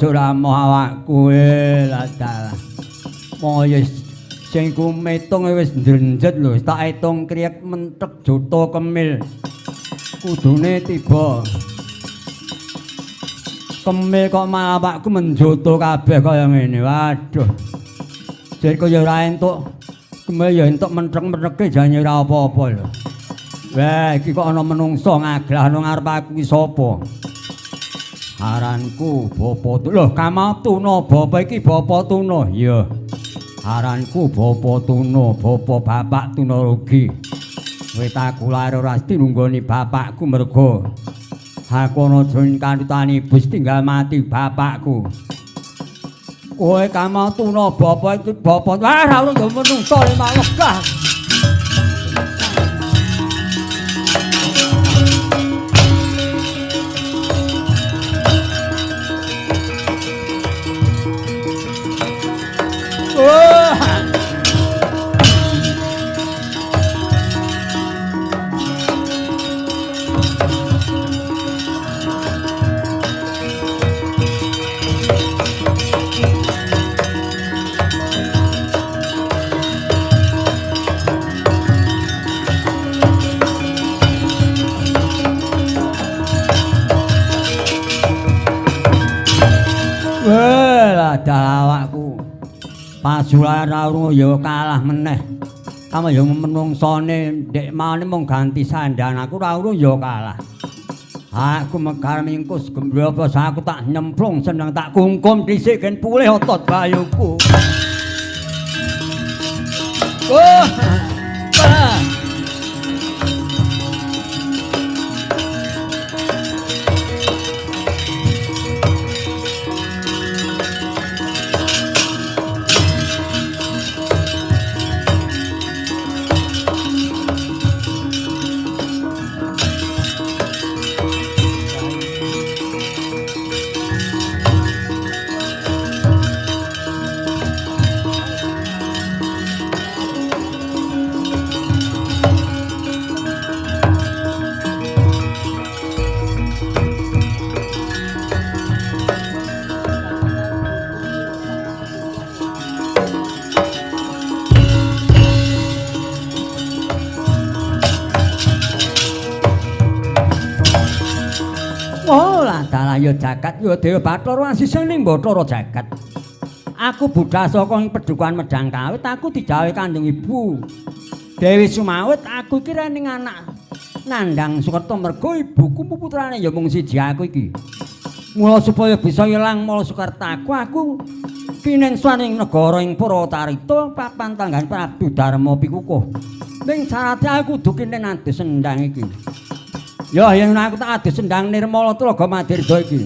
Curamo awakku lah. Moyo sing ku metung wis ndrenjet lho, tak etung kriyek mentek juta kemil. Kudune tiba. Kemil kok malah awakku menjoto kabeh kaya ngene. Waduh. Jirku ya ora entuk. Kemil ya entuk mentrek-mentreke jane ora apa-apa lho. Wah, iki kok ana menungso ngaglah nang ngarep aku ki sapa? Aranku Bapa Tuna. Lho, Kamau Tuna, Bapa iki Bapa Tuna. Iya. Aranku Bapa Tuna, Bapa Bapak Tuna Rugi. Wit aku lair ora tinunggoni bapakku mergo aku ana jroning kantutane bus tinggal mati bapakku. Kowe Kamau Tuna, Bapa iki Bapa. Wah, ora ono menungso le malegah. Awakku pasulan rawuh ya kalah meneh. Kamu ya menungsone ndek mane mung ganti sandang aku rawuh ya kalah. Aku megar mingkus gembrobo aku tak nyemplung seneng tak kungkum dhisik gen pulih otot bayuku. Ya jagat ya Dewa Bathara asising ning Bathara jagat. Aku budhal saka ing Pedukuhan Medang Kawit, aku didhawuhi Kanjeng Ibu Dewi Sumawit, aku iki rening anak Nandang Sukerta mergo ibuku puputrane ya mung siji aku iki. Mula supaya bisa ilang mala Sukertaku, aku kinen swaning negara ing Purwacarita papan tanggan Prabu Darma Pikukuh. Ning sarate aku kudu kinen adus sendang iki. Ya yen aku tak adus sendang Nirmala Tlaga Madirda iki.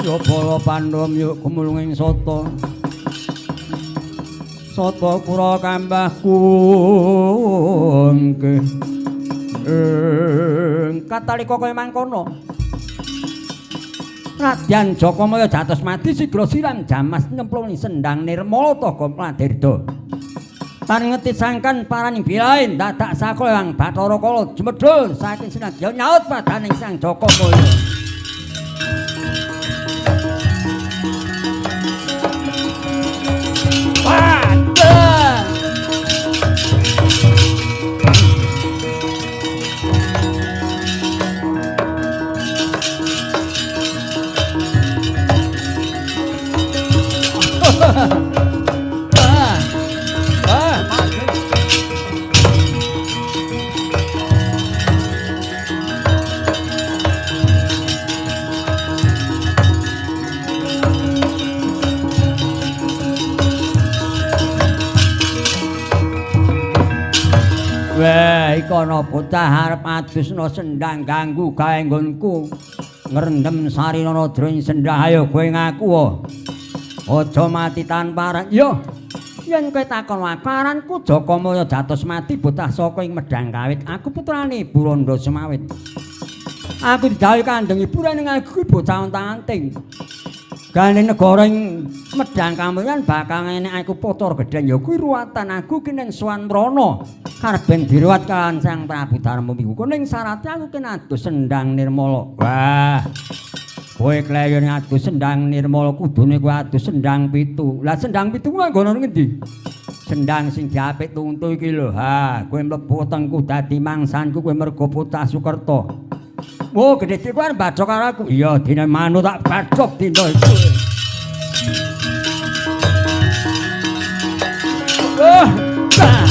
Ya bala pandom yuk kumulunging soto. Soto kura kambahku nggih. Katalika kaya mangkono. Radyan Jokomaya jatos mati sigra siram jamas nyemplungi sendang Nirmala Tlaga Madirda. Paringeti sangkan paraning bilain dadak sakala Hyang Bathara Kala jumedhul saking sinadya nyaut padaning Sang Jokomaya. Wah, iki ana bocah arep adusna sendang ganggu gawe nggonku. Ngrendem sarinana jroning sendang ayo kowe ngaku wae. Aja mati tanpa aran. Yo. Yen kowe takon wakaranku Jokomaya jatos mati bocah saka ing Medang Kawit. Aku putrane Buranda Sumawit. Aku didhawuhi Kanjeng Ibu ning aku bocah ontang-anting. Gane negara ing Medang Kamulyan bakal enek aku putra gedhen ya kuwi ruwatan aku kenen Swan Mrana karben diruwat kalawan Sang Prabu Darma Pikukuh ning sarate aku kena adus sendang Nirmala. Wah. Kowe kleyon adus sendang Nirmala kudune kowe adus sendang 7. Lah sendang 7 kuwi nggono ngendi? Sendang sing diapik tuntu iki lho. Ha, kowe mlebu wetengku dadi mangsanku kowe mergo Putra Sukerta. Oh, gede tikuan bacok karo aku. Iya, dina manut tak bacok dina iku. Oh, ah.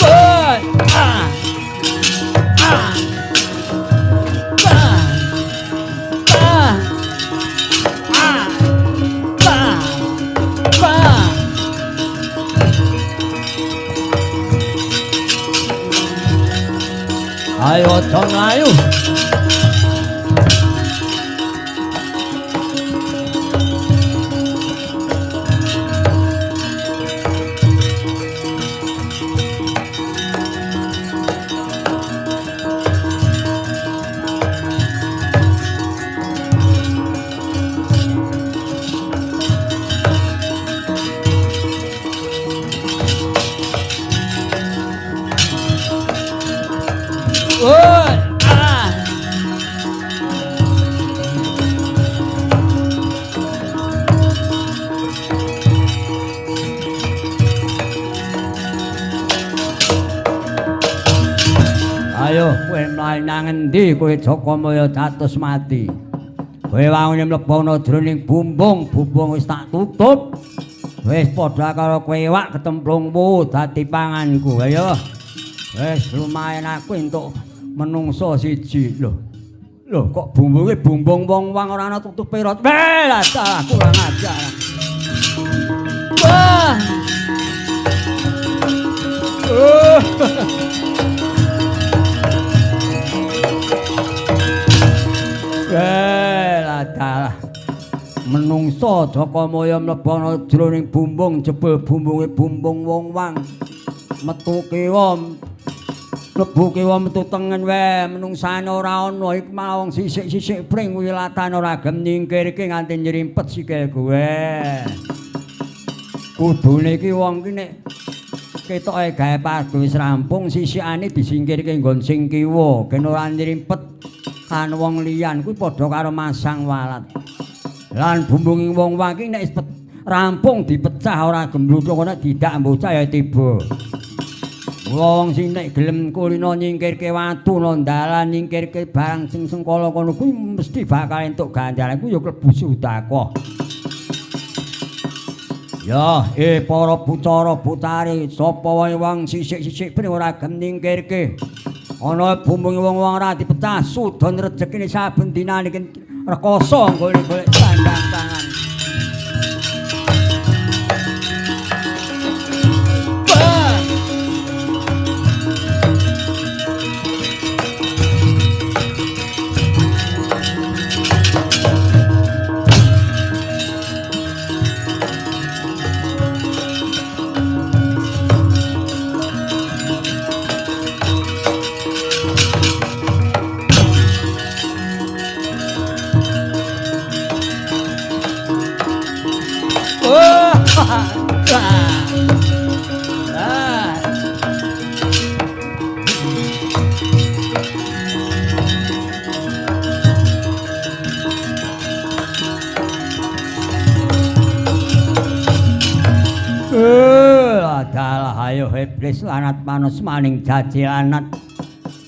Oh, ah. Ah. Ayo dong ayo. Ayo kowe mlayu nang endi kowe Jakamaya dados mati. Kowe wangune mlebono jroning bumbung wis tak tutup. Wis padha karo kowe iwak ketemplungmu dadi panganku. Ayo. Wis lumayan aku entuk menungso siji lho. Lho kok bumbunge bumbung wong-wong ora ana tutupe rot. Lah kurang ajar. Wah. Dalah menungso Jakamaya mlebana jroning bumbung jebul bumbunge bumbung wong-wang metu kiwa mlebu kiwa metu tengen wae menungsane ora ana iku mawong sisik-sisik pring wilatan ora gem nyingkirke nganti nyrimpet sikil kowe kudune iki wong ki nek ketoke gawe padu wis rampung sisikane disingkirke nggon sing kiwa gen ora nyrimpet kan wong liyan kuwi padha karo masang walat. Lan bumbunging wong waki nek wis rampung dipecah ora gembluthuk nek didak bocah ya tiba. Wong sing nek gelem kulino nyingkirke watu nang dalan nyingkirke barang sing sengkala kono kuwi mesti bakal entuk ganjaran kuwi ya klebu sudako. Ya, para pucara putari sapa wae wong sisik-sisik ben ora gelem nyingkirke. Ana bumbung wong-wong ora dipecah sudon rejekine saben dinane rekoso golek-golek sandang tangan. Ayo iblis lanat manus maning jaji lanat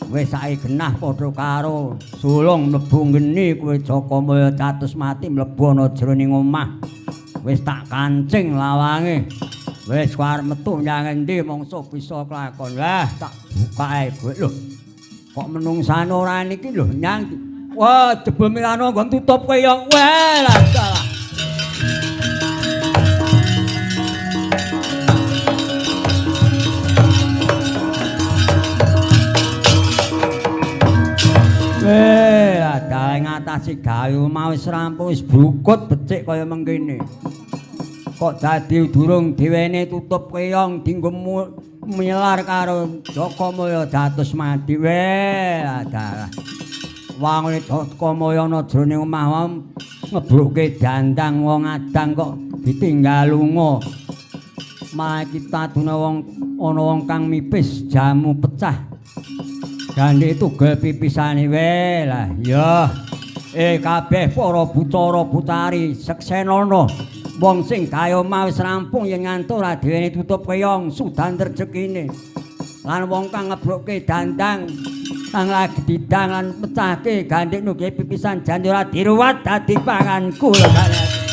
wis saiki genah padha karo sulung mlebu geni kowe Jakamaya catus mati mlebu ana jroning omah wis tak kancing lawange wis arep metu nyang endi mongso bisa kelakon lah tak bukae kowe lho kok menungsane ora niki lho nyang wah jebul milano nggon tutup kowe yo weh lah salah. Dalah ngatasi gawe omah wis rampung wis brukut becik kaya mengkene. Kok dadi durung diwene tutup keong dinggo milar karo Jakamaya dados mati dalah. Wangune Jakamaya ana jroning omah ngebruke dandang wong adang kok ditinggal lunga. Malah kita duna wong ana wong kang mipis jamu pecah. Gandhe tugel pipisane wae lah ya. Kabeh para bucara butari seksenana wong sing gawe omah wis rampung yen ngantuk ora diwene tutup keong sudan rejekine. lan wong kang ngebrokke dandang kang lagi didang lan pecahke gandhik nuge pipisan janji ora diruwat dadi pangan kula kalian.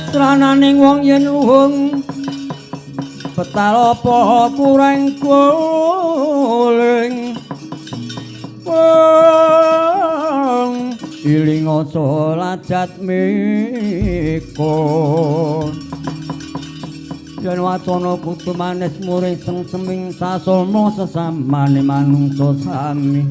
Trananing wong yen luhung petalopo kurang guling wong iling aja lajat mikun yen wacana kudu manis muring seming sasulma sesamane manungsa sami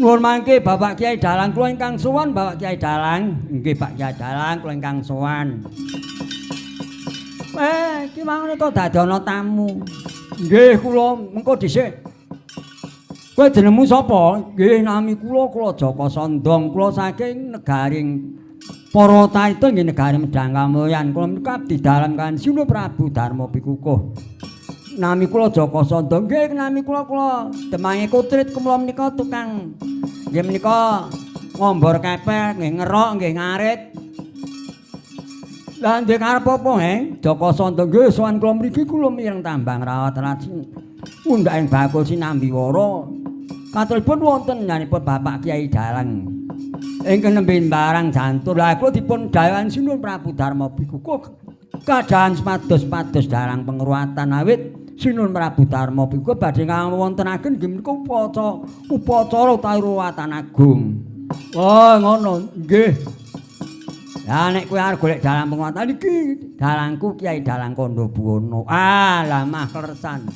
Nuwun mangke Bapak Kyai Dalang kula ingkang sowan Bapak Kyai Dalang. Nggih Pak Kyai Dalang kula ingkang sowan. Iki menika dadi ana tamu. Nggih kula mengko dhisik. Kowe jenengmu sapa? Nggih nami kula Joko Sondong. Kula saking negaring para taita nggih negari Medang Kamulyan. Kula menika abdi dalam kan Sinu Prabu Darma Pikukuh. Nami kula Joko Sondong. Nggih nami kula Demange Kutrit kula menika tukang nggih menika ngombor kepel, nggih ngerok, nggih ngarit. Lah ndek arep apa, Joko Sondong nggih sowan kula mriki kula mireng tambang rawat rajin. Undhaking bakul sinambi wara. Katuripun wonten nyanipun Bapak Kyai Dalang. Ingkang nembe barang jantur. Lah kula dipun dawuhan Sinuwun Prabu Darma Pikukuh. Kadhahan sepados-pados dalang pengruwatan awit Sinuwun Prabu Darma Pikukuh badhe ngawontenaken nggih menika upacara utawi ruwatan agung. Oh ngono nggih. Lah nek kowe arep golek dalang penguatan iki dalangku Kyai Dalang Kandha Buwana. Lah mah kleresan.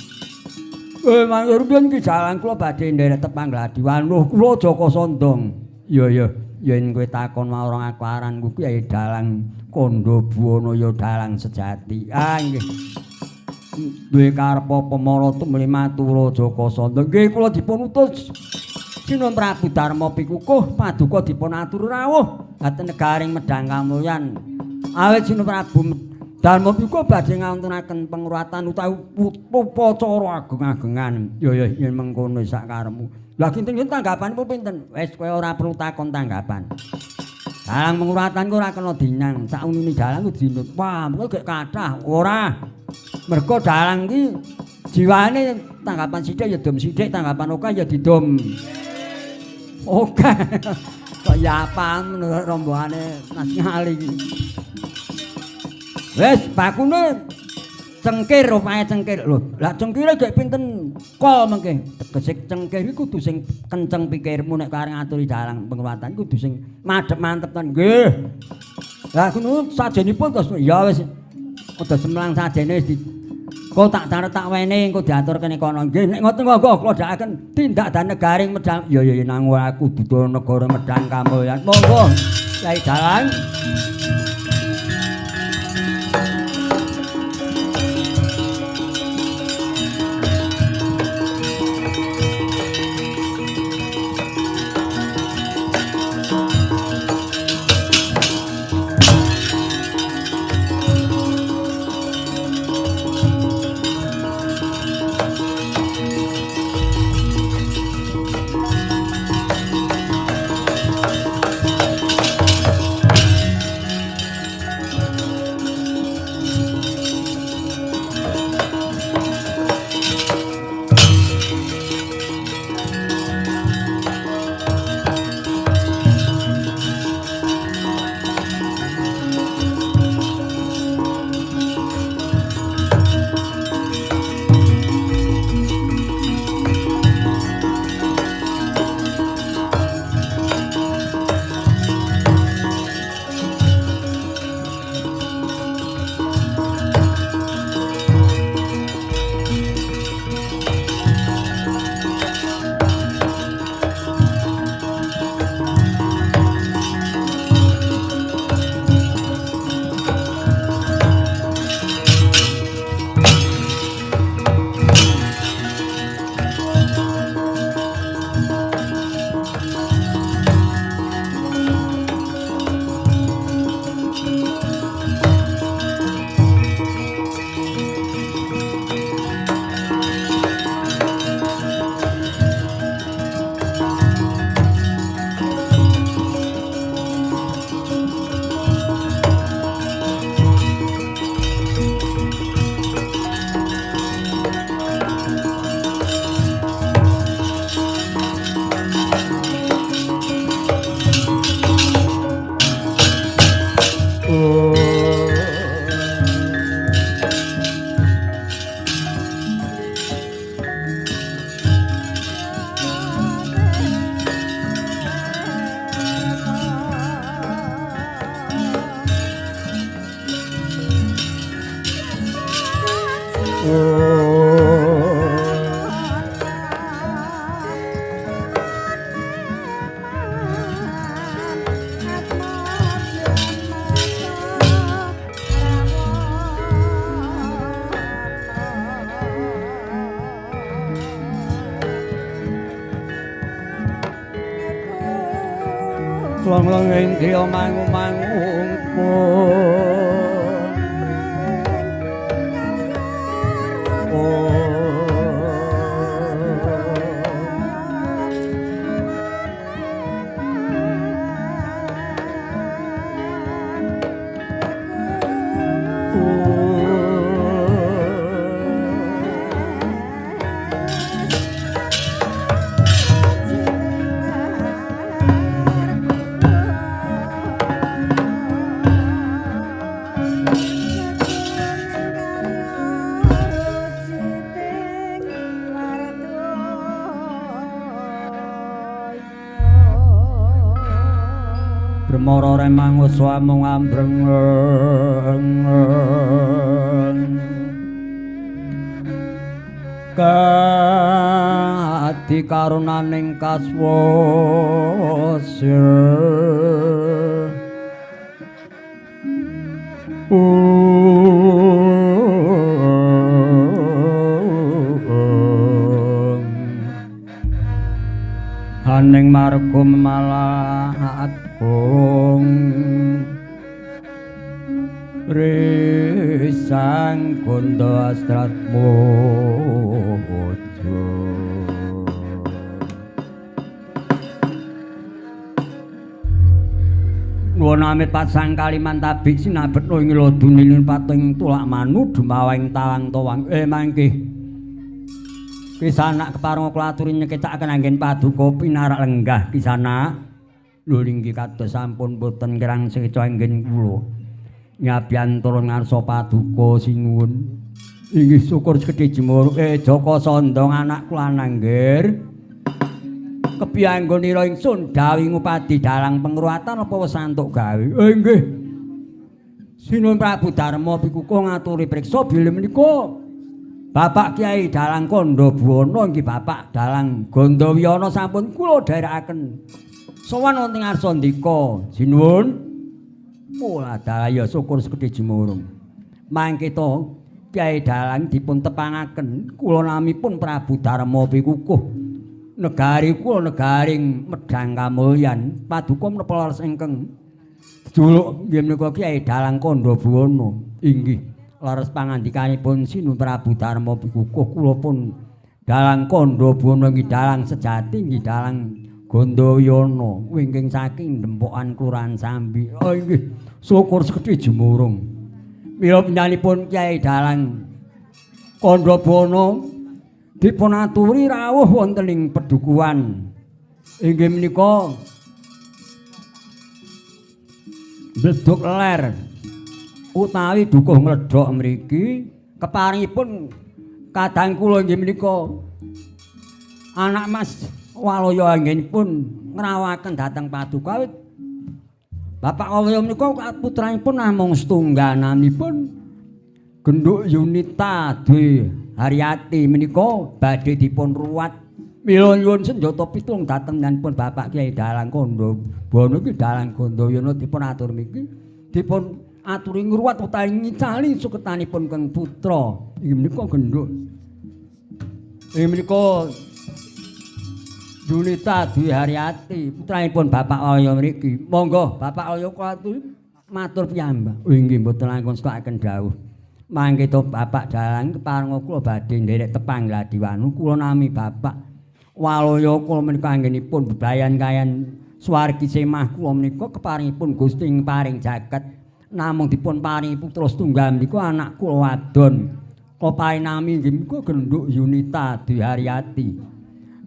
Mangke rumiyin iki dalang kula badhe nderek tepang gladiwan. Lho kula Joko Sondong. Iya. Yen kowe takon marang aku aranku Kyai Dalang Kandha Buwana ya dalang sejati. Nggih. Duwe karep apa mara tumrap matur Joko Sondong. Nggih kula dipun utus Sinuwun Prabu Darma Pikukuh paduka dipun atur rawuh dhateng negaring Medang Kamulyan. Awit Sinuwun Prabu Darma Pikukuh badhe ngawontenaken pengruwatan utawi upacara agung-agungan. Ya yen mengkono sak karepmu. Lah kinten tanggapanipun pinten? Wis kowe ora perlu takon tanggapan. Dalang pengruwatan ku ora kena dinyang. Sak unine dalang ku dinut. Wah, mengko gek kathah. Ora. Mergo dalang iki jiwane tanggapan sithik ya dom sithik, tanggapan oka ya didom. Oke. Kok ya apaan menurut rombongane Mas Ngali iki. Wis bakune cengkir rupae cengkir. Lho, lah cengkire gek pinten kol mengke. Tegese cengkir iku kudu sing kenceng pikirmu nek kare ngaturi dalang pengruwatan kudu sing madhep mantep ten. Nggih. Lah ngono sajenipun terus ya wis udah semlang sajene wis kok tak caret tak wene engko diatur kene kono. Nggih nek ngoten monggo kula dhakaken tindak dan negaring Medang. Ya nang aku dudu negara Medang Kamulyan. Monggo Kyai Dalang. Long-long ing griya mangu-mangung Mara remang uswa mung ambreng kati karunaning kaswasya haning margum malahat Risang kondo astrat mojo Nuwun amit pasang kaliman tabik sinabet ing ladunilin pating tulak manu dumawing tawang towang mangke Kisanak keparang kula aturi nyeketaken anggen paduka pinarak lenggah Kisanak lho inggih kados sampun boten kirang sekeca anggen kula nyabian turun ngarsa paduka sinuwun inggih syukur sekedhi jemur Jaka Sandong anak kula nangger kepianggonira ingsun dawi ngupadi dalang pengruatan apa wis antuk gawe inggih Sinuwun Prabu Darma pikukuh ngaturi priksa bilih menika Bapak Kyai Dalang Kandha Buwana inggih Bapak Dalang Gandawiyana sampun kula dherekaken sowan wonten ngarsa ndika sinuwun mula daya syukur sekedhi jemurung mangke to Kyai Dalang dipun tepangaken kula namipun Prabu Darma pikukuh negari kula negaring Medang Kamulyan paduka menapa leres ingkang juluk nggih menika Kyai Dalang Kandha Buwana inggih leres pangandikanipun Sinuwun Prabu Darma pikukuh kula pun Dalang Kandha Buwana inggih dalang sejati inggih dalang Gandawiyana wingking saking Dempokan Kelurahan Sambi. Oh inggih, syukur sekedhi jemurung. Mila panjenenganipun Kyai Dalang Kandha Buwana dipun aturi rawuh wonten ing Pedukuhan. Inggih menika Bleduk Ler utawi dukuh ngledhok mriki keparingipun kadang kula inggih menika anak Mas Waloya anggenipun ngrawaken dhateng paduka Bapak Waloya menika putranipun namung setunggananipun Genduk Yunita Dwi Haryati menika badhe dipun ruwat mila nyuwun senjata pitung dhateng nyanipun Bapak Kyai Dalang Kandha Buwana iki Dalang Gandawiyana dipun atur niki dipun aturi ngruwat utawi ngicali suketanipun Kang Putra inggih menika Genduk inggih menika Yunita Dwi Haryati putranipun Bapak Waloya mriki. Monggo Bapak Waloya kula aturi matur piyambak. Inggih mboten langkung sekaken dawuh. Mangke to Bapak Dalang keparenga kula badhe nderek tepang Gladiwanu kula nami Bapak Waloya kula menika anggenipun bebayan kayan swargi semah kula menika keparingipun Gusti paring jagat namung dipun paringi putra setunggal menika anak kula wadon. Kula parinami inggih menika Genduk Yunita Dwi Haryati.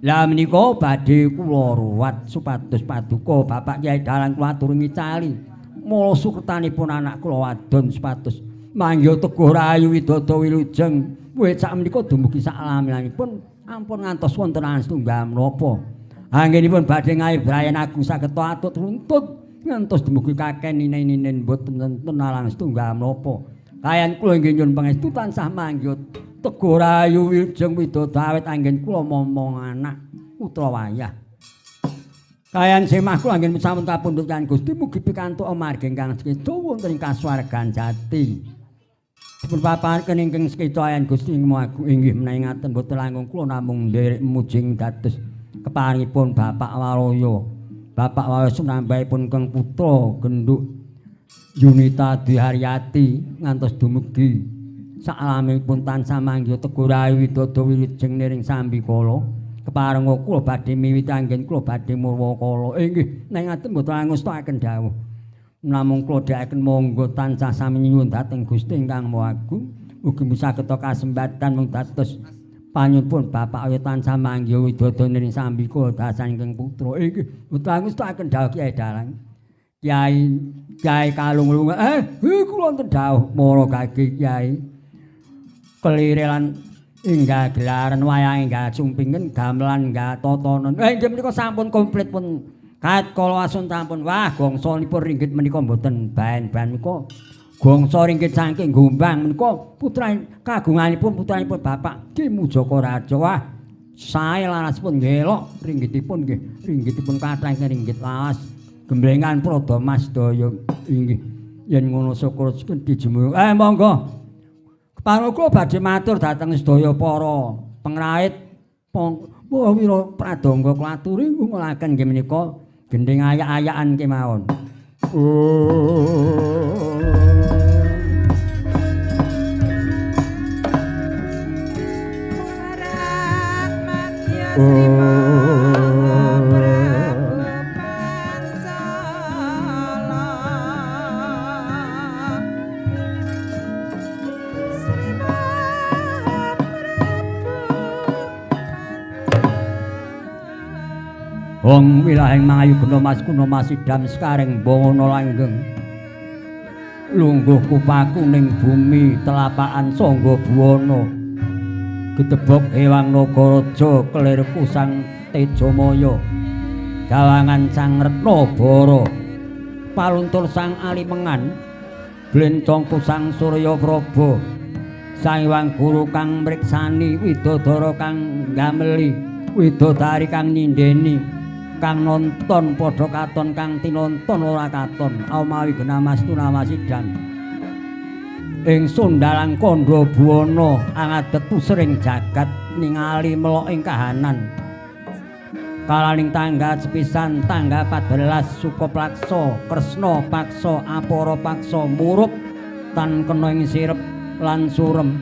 Lah menika badhe kula ruwat supados paduka Bapak Kyai Dalang kula atur ngicali mula sukertanipun anak kula wadon supados mangya teguh rayu widodо wilujeng wit sak menika dumugi sak laminipun ampun ngantos wonten setunggal menapa anggenipun badhe ngaibrayan agung saged atut runtut ngantos dumugi kaken ninen boten wonten alang setunggal menapa kayan kula inggih nyuwun pangestu tansah mangya teguh rayu wilujeng widodо awet anggen kula momong anak putra wayah kayan semah kula anggen sampun kapundhut kan Gusti mugi pikantuk amargi ingkang sekeca wonten ing kasuwargan jati dipun papaken ingkang sekeca ayan Gusti inggih menawi ngaten boten langkung kula namung nderek mujing dados keparingipun Bapak Waloya Bapak waos nambahipun keng putra genduk Yunita Dwi Haryati ngantos dumugi salamipun tansah manggiha Teguh Rayi Widodo wilujeng niring Sambikala keparenga kula badhe miwiti anggen kula badhe murwakala inggih neng ngaten mboten angustakaken dawuh namung kula dhekaken monggo tansah sami nyuwun dhateng Gusti ingkang Maha Agung ugi misageta kasembatan mung dados panyuwun Bapak ayo tansah manggiha Widodo niring Sambikala dasanipun putra inggih mboten angustakaken dawuh Kyai Dalang Kyai Kalung kula wonten dawuh mara kaki Kyai kelire lan enggak gelaran wayang enggak sumpingen gamelan enggak totonon inggih menika sampun komplit pun kaet kala asun sampun wah gongsanipun ringgit menika mboten bahan-bahan menika gongsa ringgit saking Gombang menika putra kagunganipun putranipun Bapak Ki Mujaka Raja wah sae larasipun ngelok ringgitipun nggih ringgitipun kathah ringgit lawas gemblengan Prada Mas Daya inggih yen ngono syukur dijemur monggo Keparenga kula badhe matur dhateng sedaya para pengrahit Wira Pradangga klaturi ngulaken nggih menika gendhing ayak-ayakan kemawon. Wong wilahing Mangayu Gena Mas Kuna Masidam sekaring bangono langgeng lungguh kupaku ning bumi telapakan Sangga Buwana gedebok ewang Nagaraja kelirku Sang Tejamaya gawangan Sang Retnabara paluntur Sang Alimengan blencongku Sang Surya Praba Sang Hyang Guru kang mriksani widodara kang ngameli widodari kang nyindeni kang nonton padha katon kang tinonton ora katon aumawi Genamastu Namasidam ingsun dalang kandha buwana angadeg pusering jagat ningali melok ing kahanan kalaning tangga sepisan tangga 14 Sukoplaksa Kresna paksa apara paksa murup tan kena ing sirep lan surem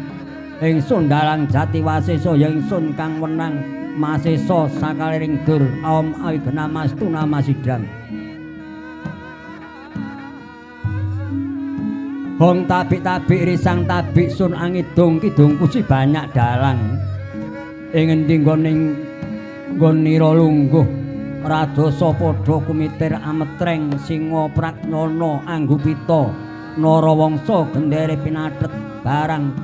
ingsun dalang jati wasesa ya ingsun kang wenang masesa sakaliring dur aum awi Genamastu Namasidam Hong tabik-tabik risang tabik sun angidung kidung kusi banyak dalang ing endi nggonira lungguh radosa padha kumitir ametreng singa prajnana anggupita narawangsa gendere pinathet barang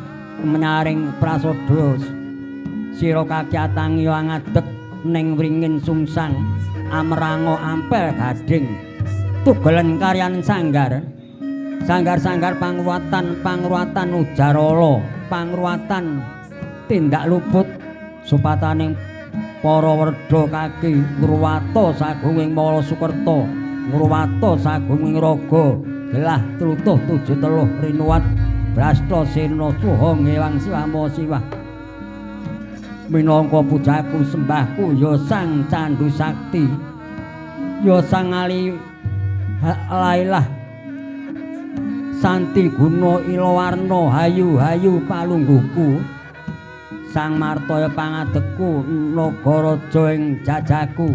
menyaring prasoda sira kakyatang ya ngadeg ning wringin sungsang amrango ampel gading tugelen karyan sanggar pangruatan ujarala pangruatan tindak luput supataning para werda kaki ngruwata sagunging Mala Sukerta ngruwata sagunging raga gelah tlutuh 73 rinuwat brasta sena suha ngewang siwama siwah minangka pujaku sembahku ya Sang Candu Sakti ya Sang Ali Lailah Santi Guna Ilawarna hayu-hayu palungguhku Sang Martaya pangadegku Nagaraja ing jajaku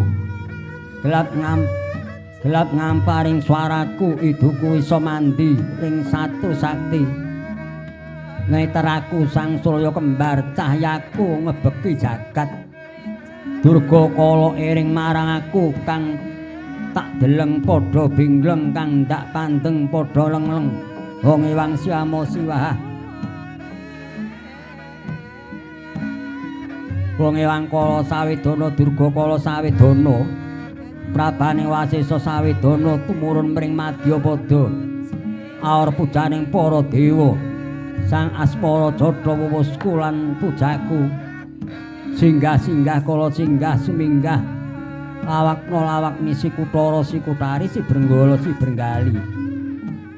gelap ngamparing swaraku iduku isa mandi ing satu sakti neteraku Sang Surya kembar cahyaku ngebeki jagat Durga kala iring marang aku kang tak deleng padha bingleng kang ndak pandeng padha lengleng wong ewang siama siwah wong ewang kala sawedana Durga kala sawedana prabane Wasesa sawedana tumurun mring Madyapada aur pujaning para dewa Sang Asmara Jodha wuwusku lan pujaku singgah-singgah kala singgah suminggah lawakna lawak misi kuthara si kutari si brenggala si brenggali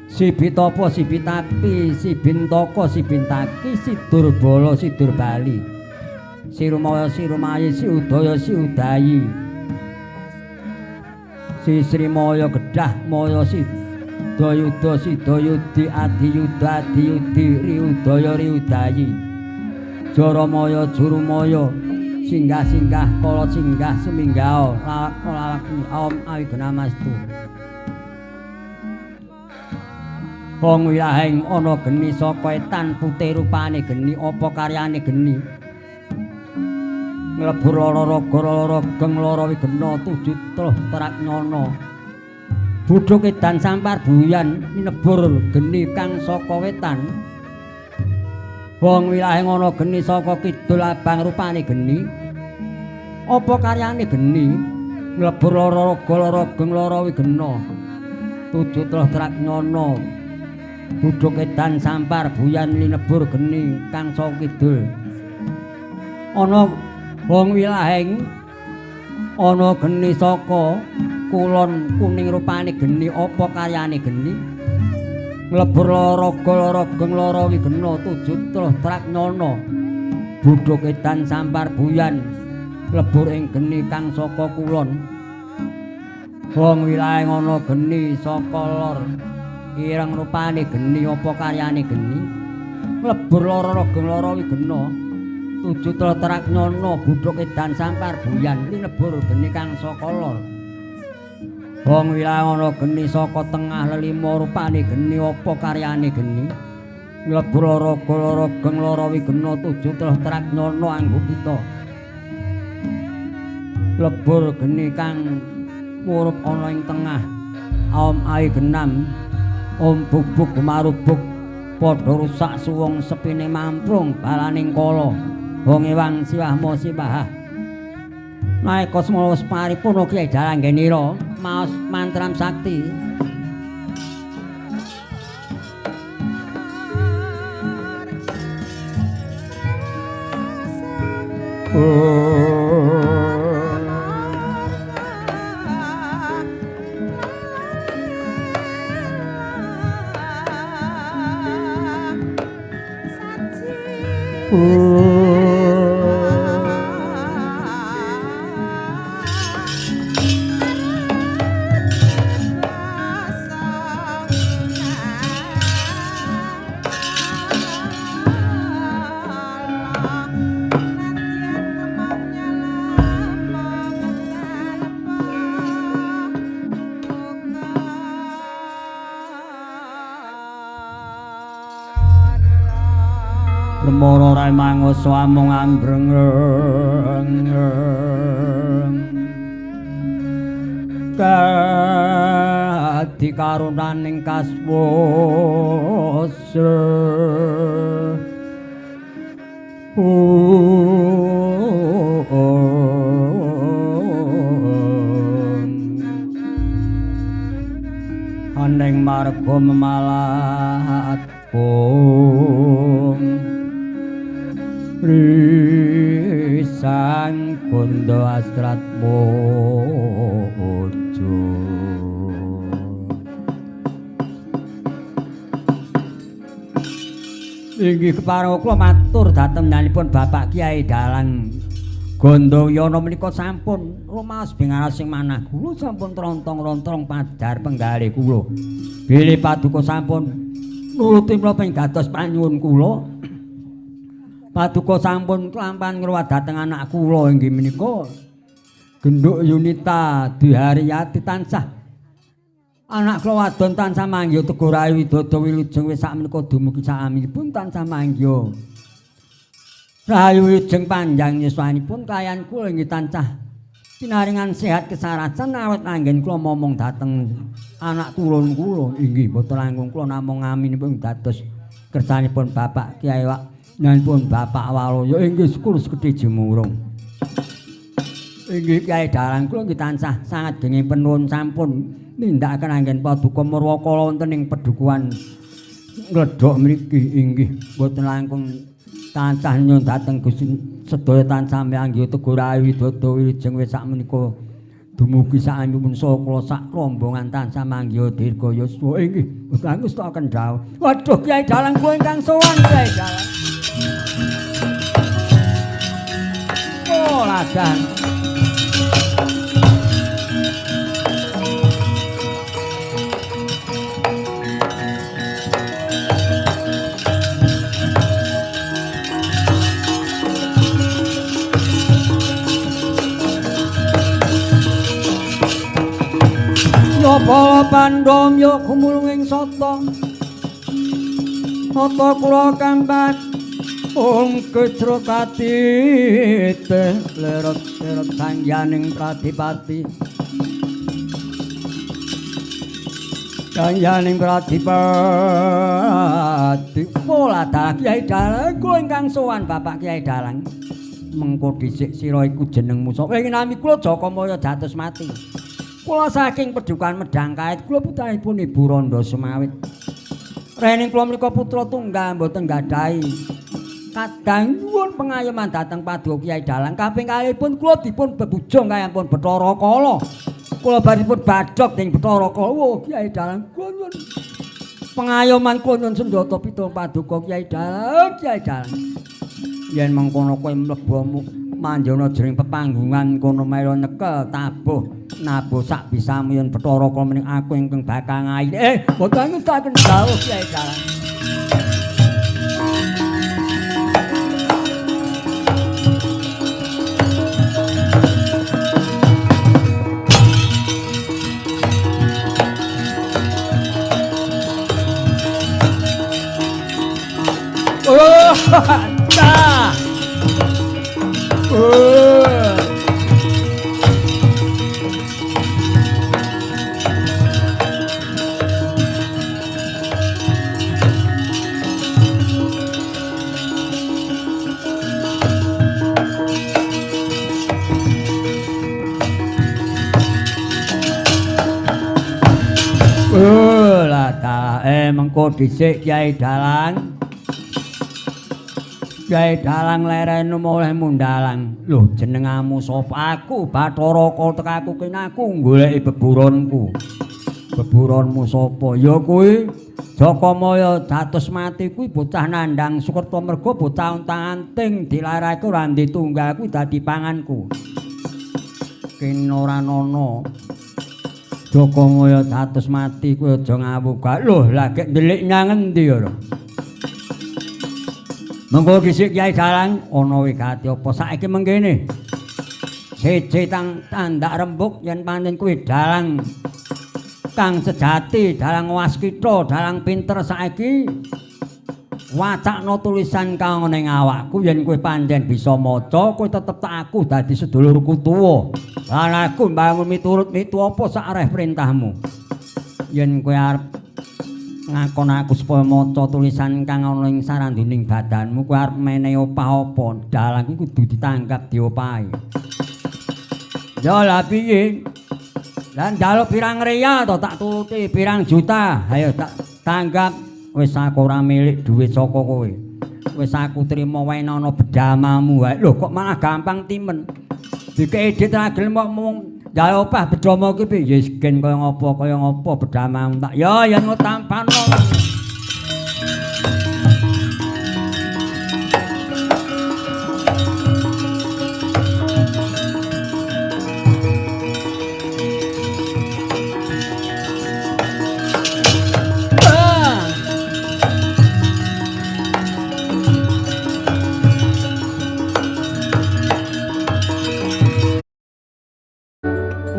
si bitapa si bitapi si bintaka si bintaki si durbala si durbali si rumaya si rumayi si udaya si udayi Sisrimaya Gedhah Maya Sidayuda Sidayudi Adiyuda Adiyudi Riudaya Riudayi Jaramaya Jurumaya singgah-singgah kala singgah seminggao lawak aom awigenamastu wong wilahing ana geni saka etan putih rupane geni apa karyane geni nglebur lara raga lara geng lara wigena tujuh troh terak nyono budhuk edan sampar buyan minebur geni kang saka wetan wong wilahing ana geni saka kidul abang rupane geni apa karyane geni nglebur lara raga lara geng lara wigena tujuh troh terak nyono budhuk edan sampar buyan linebur geni kang saka kidul ana wong wilahing ana geni saka kulon kuning rupane geni apa karyane geni nglebur raga lara geng lara wigena tujuh troh terak nyono budhuk edan sampar buyan lebur ing geni kang saka kulon wong wilahing ana geni saka lor ireng rupane geni apa karyane geni lebur lara geng lara wigena tujuh troh terak nyono budhuk edan sampar buyan linebur geni kang saka lor wong wilahing ana geni saka tengah lelima rupane geni apa karyane geni lebur lara geng lara wigena tujuh troh terak nyono anggo kita lebur geni kang murup ana ing tengah aom ai genam om bubuk marubuk padha rusak suwung sepine mamprung balaning kala wong ewang siwah musibah naik kosmos paripurna Kyai Jalanggenira maos mantram sakti Moro rai mangoso amung ambreng kadi karunaning kaswasa aning marga memalatkum risang kondo astrat bojo inggih kepareng kula matur dhateng nyanipun Bapak Kyai Dalang Gandayana menika sampun rumaos bingaraos sing manah kula sampun trontong-rontong padhar penggalih kula bilih paduka sampun nuruti menapa ing dados panyuwun kula paduka sampun kelampahan ngruwat dhateng anak kula inggih menika Genduk Yunita Dihariyati tansah anak kula wadon tansah manggih Teguh Rayi Widodo Wilujeng wis sakmenika dumugi saminipun tansah manggih Rahayu Wilujeng panjang yuswanipun kayan kula inggih tansah pinaringan sehat kesarasan awet anggen kula momong dhateng anak turun kula inggih boten langkung kula namung ngaminipun dados kersanipun Bapak Kyai nyanipun Bapak Waloyo inggih sekulus gedhe jemurung. Inggih Kyai Dalang kula nggih tansah sangat genging penuwun sampun nindakaken anggen paduka Murwakala wonten ing pedukuhan ngledhok mriki inggih boten langkung tansah nyuwun dhateng Gusti sedaya tansah miyanggih Teguh Rayi Widodo Wilujeng wis sakmenika dumugi saanyipun saha kula sak rombongan tansah manggih dirga yuswa inggih boten ngestaken dawuh. Waduh Kyai Dalang kula ingkang sowan Kyai Dalang. Oh, ladang. Bala Pandhamya gumulunging sata Tata kula kambat kecra katite lerot-lerot sangyaning pradipati Sangyaning pradipati pola dalang Kyai Dalang kula ingkang sowan Bapak Kyai Dalang mengko dhisik sira iku jenengmu sapa ing nami kula Jakamaya dados mati kula saking Pedukan Medang Kait kula putranipun Ibu Randa Semawit Rening kula menika putra tunggal mboten gadhahi kadang nyuwun pengayoman dhateng Paduka Kyai Dalang kaping kalihipun kula dipun bebujung kayapun Bathara Kala kula baripun badhok ing Bathara Kala wah Kyai Dalang kula nyuwun pengayoman kula nyuwun senjata pitulung Paduka Kyai Dalang yen mengkono kowe mlebu manjana jering pepanggungan kono melu nyekel tabuh nabuh sak bisamu yen Bathara Kala mening aku ingkang bakal ngayi mboten ngestaken dawuh Kyai Dalang Nah. Lah ta mengko dhisik Kyai Dalang Kyai Dalang lerene mulih mundalang. Lho jenengamu sapa? Aku Bathara Kala tekaku kene aku goleki beburonku. Beburonmu sapa? Ya kuwi Jakamaya dados mati kuwi bocah nandhang Sukerta merga bocah untang-anting dilarake ora ditunggal kuwi dadi panganku. Kene ora nono. Jakamaya dados mati kuwi aja ngawuh. Lho lagi ndelik nyang endi ya? Mengko dhisik Kyai Dalang ana wigati apa saiki mengkene. Siji tandak rembug yen pancen kuwi dalang kang sejati, dalang waskita, dalang pinter saiki wacakna tulisan kang ning awakku yen kowe pancen bisa maca, kowe tetep tak aku dadi sedulurku tuwa. Lan aku mbangun miturut mitu apa sak areh perintahmu. Yen kowe arep ngakon aku supaya maca tulisan kang ana ing saranduning badanmu kowe arep menehi opah apa dalang iki kudu ditanggap diopahi ya lha piye lan njaluk pirang reya to tak turuti pirang juta ayo tak tanggap wis aku ora milik dhuwit saka kowe wis aku trima wae ana bedamamu wae lho kok malah gampang timen dikek ra gelem ngomong ya opah bedama ki piye gen kaya ngopo bedamamu tak ya yen ngutampano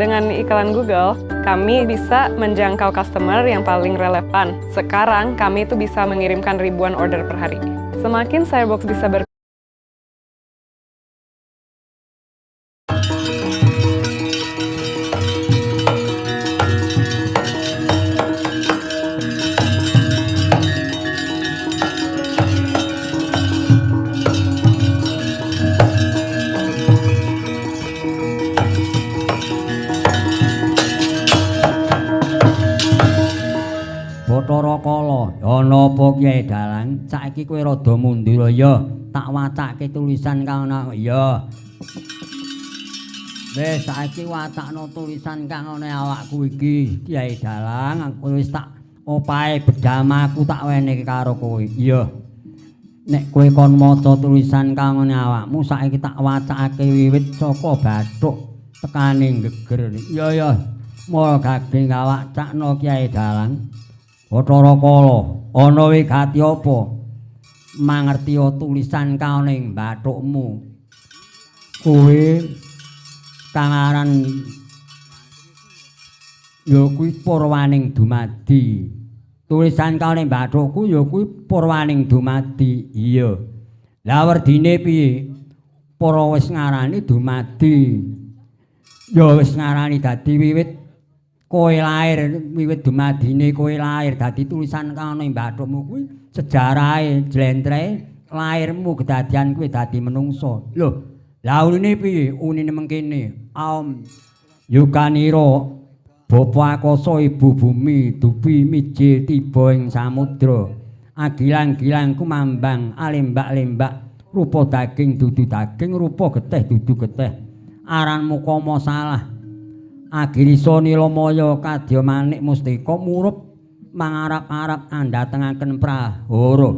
Dengan iklan Google, kami bisa menjangkau customer yang paling relevan. Sekarang, kami itu bisa mengirimkan ribuan order per hari. Semakin Firebox bisa Bathara Kala, ana apa Kyai Dalang? Saiki kowe rada mundur ya, tak wacake tulisan kang ana ya. Wis saiki wacakno tulisan kang ana awakku iki, Kyai Dalang, aku wis tak opahe bedamaku tak wenehke karo kowe. Iya. Nek kowe kon maca tulisan kang ana awakmu saiki tak wacake wiwit saka bathuk tekaning geger. Iya ya. Moga gaging awakno Kyai Dalang. Bathara Kala, ana wigati apa? Mangertiya tulisan kang ning bathukmu. Kowe kang aran ya kuwi purwaning dumadi. Tulisan kaone Bathukku ya kuwi purwaning dumadi. Iya. Lah werdine piye? Para wis ngarani dumadi. Ya wis ngarani dadi wiwit kowe lair, wiwit dumadine kowe lair dadi tulisan kaone Bathukmu kuwi sejarahe jlentreh lairmu kedadian kowe dadi menungso. Lho, lah unine piye? Unine mengkene. Yukanira Bapa akasa ibu bumi dupi mijil tiba ing samudra. Agilang-gilang kumambang alembak-lembak rupa daging dudu daging, rupa getih dudu getih. Aran mukama salah. Agirisa nilamaya kadya manik mustika murup mangarap-arap andhatengaken prahara.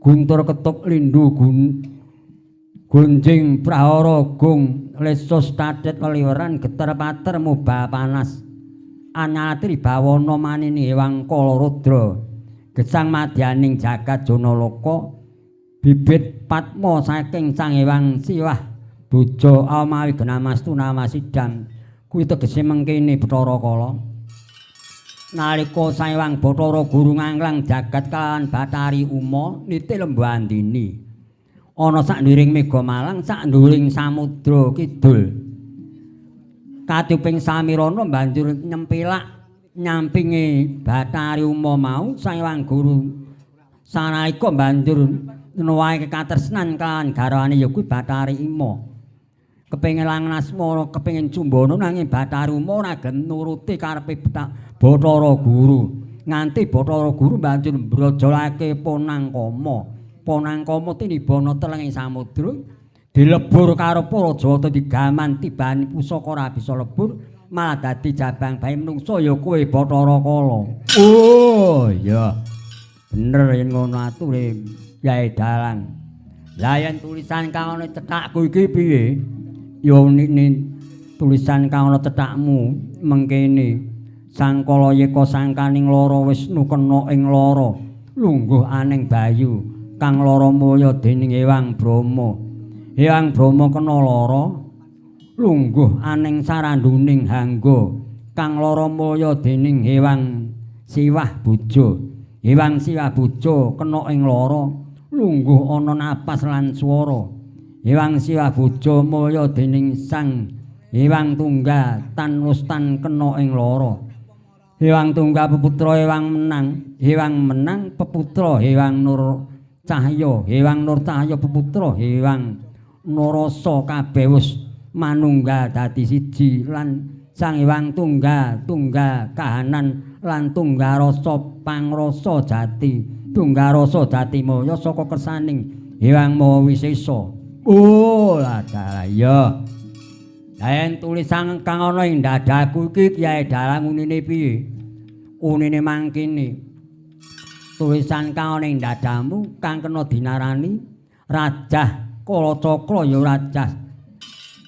Guntur ketuk lindu gunjing prahara gung lesus tatet leliweran geter pater mubah panas. Anyatri bawana manini ewang Kalarudra gesang madyaning jagat Janalaka bibit patma saking sang ewang Siwah bojo amawi genamastu namasidam kuwi tegese mengkene Bathara Kala. Nalika sang ewang Bathara Guru nganglang jagat kalawan Bathari Uma niti lembu andini ana sak ndiring Mega Malang sak nduring samudra kidul. Katuping samirana banjur nyempilak nyampinge Bathari Uma mau sang ewang guru sanalika banjur nuwahi katresnan kalawan garwane ya kuwi Bathari Uma. Kepengin langen asmara kepengin cumbana nanging Bathari Uma ora gelem nuruti karepe Bathara Guru. Nganti Bathara Guru banjur mbrojolake Ponangkama. Ponangkama tinibana telenging samudra dilebur karo para Jawata digaman tibani pusaka ora bisa lebur malah dadi jabang bae menungso ya kowe Bathara Kala. Oh iya. Bener yen ngono ature Yai Dalang. Lah yen tulisan kang ana cethakku iki piye? Ya nini tulisan kang ana cethakmu mengkene. Sangkala yeka sangkaning lara Wisnu kena ing lara lungguh aning bayu kang lara mulya dening Ewang Brama. Hyang Brama kena lara lungguh aning saranduning hangga kang lara mulya dening Hyang Siwah Bojo. Hyang Siwah Bojo kena ing lara lungguh ana napas lan swara. Hyang Siwah Bojo mulya dening Sang Hyang Tunggal tan Wustan kena ing lara. Hyang Tunggal peputra Hyang Menang peputra Hyang Nur Cahya. Hyang Nur Cahya peputra Hyang Narasa kabeh wis manunggal dadi siji lan Sang Hyang Tunggal kahanan lan tunggal rasa pangrasa jati tunggal rasa jati maya saka kersaning Hyang Maha Wisesa. Oh lah ya. Yen tulisan kang ana ing dadaku iki Kyai Dalang unine piye? Unine mangkene. Tulisan kang ana ing dadamu kang kena dinarani Rajah Kalacakra ya rajah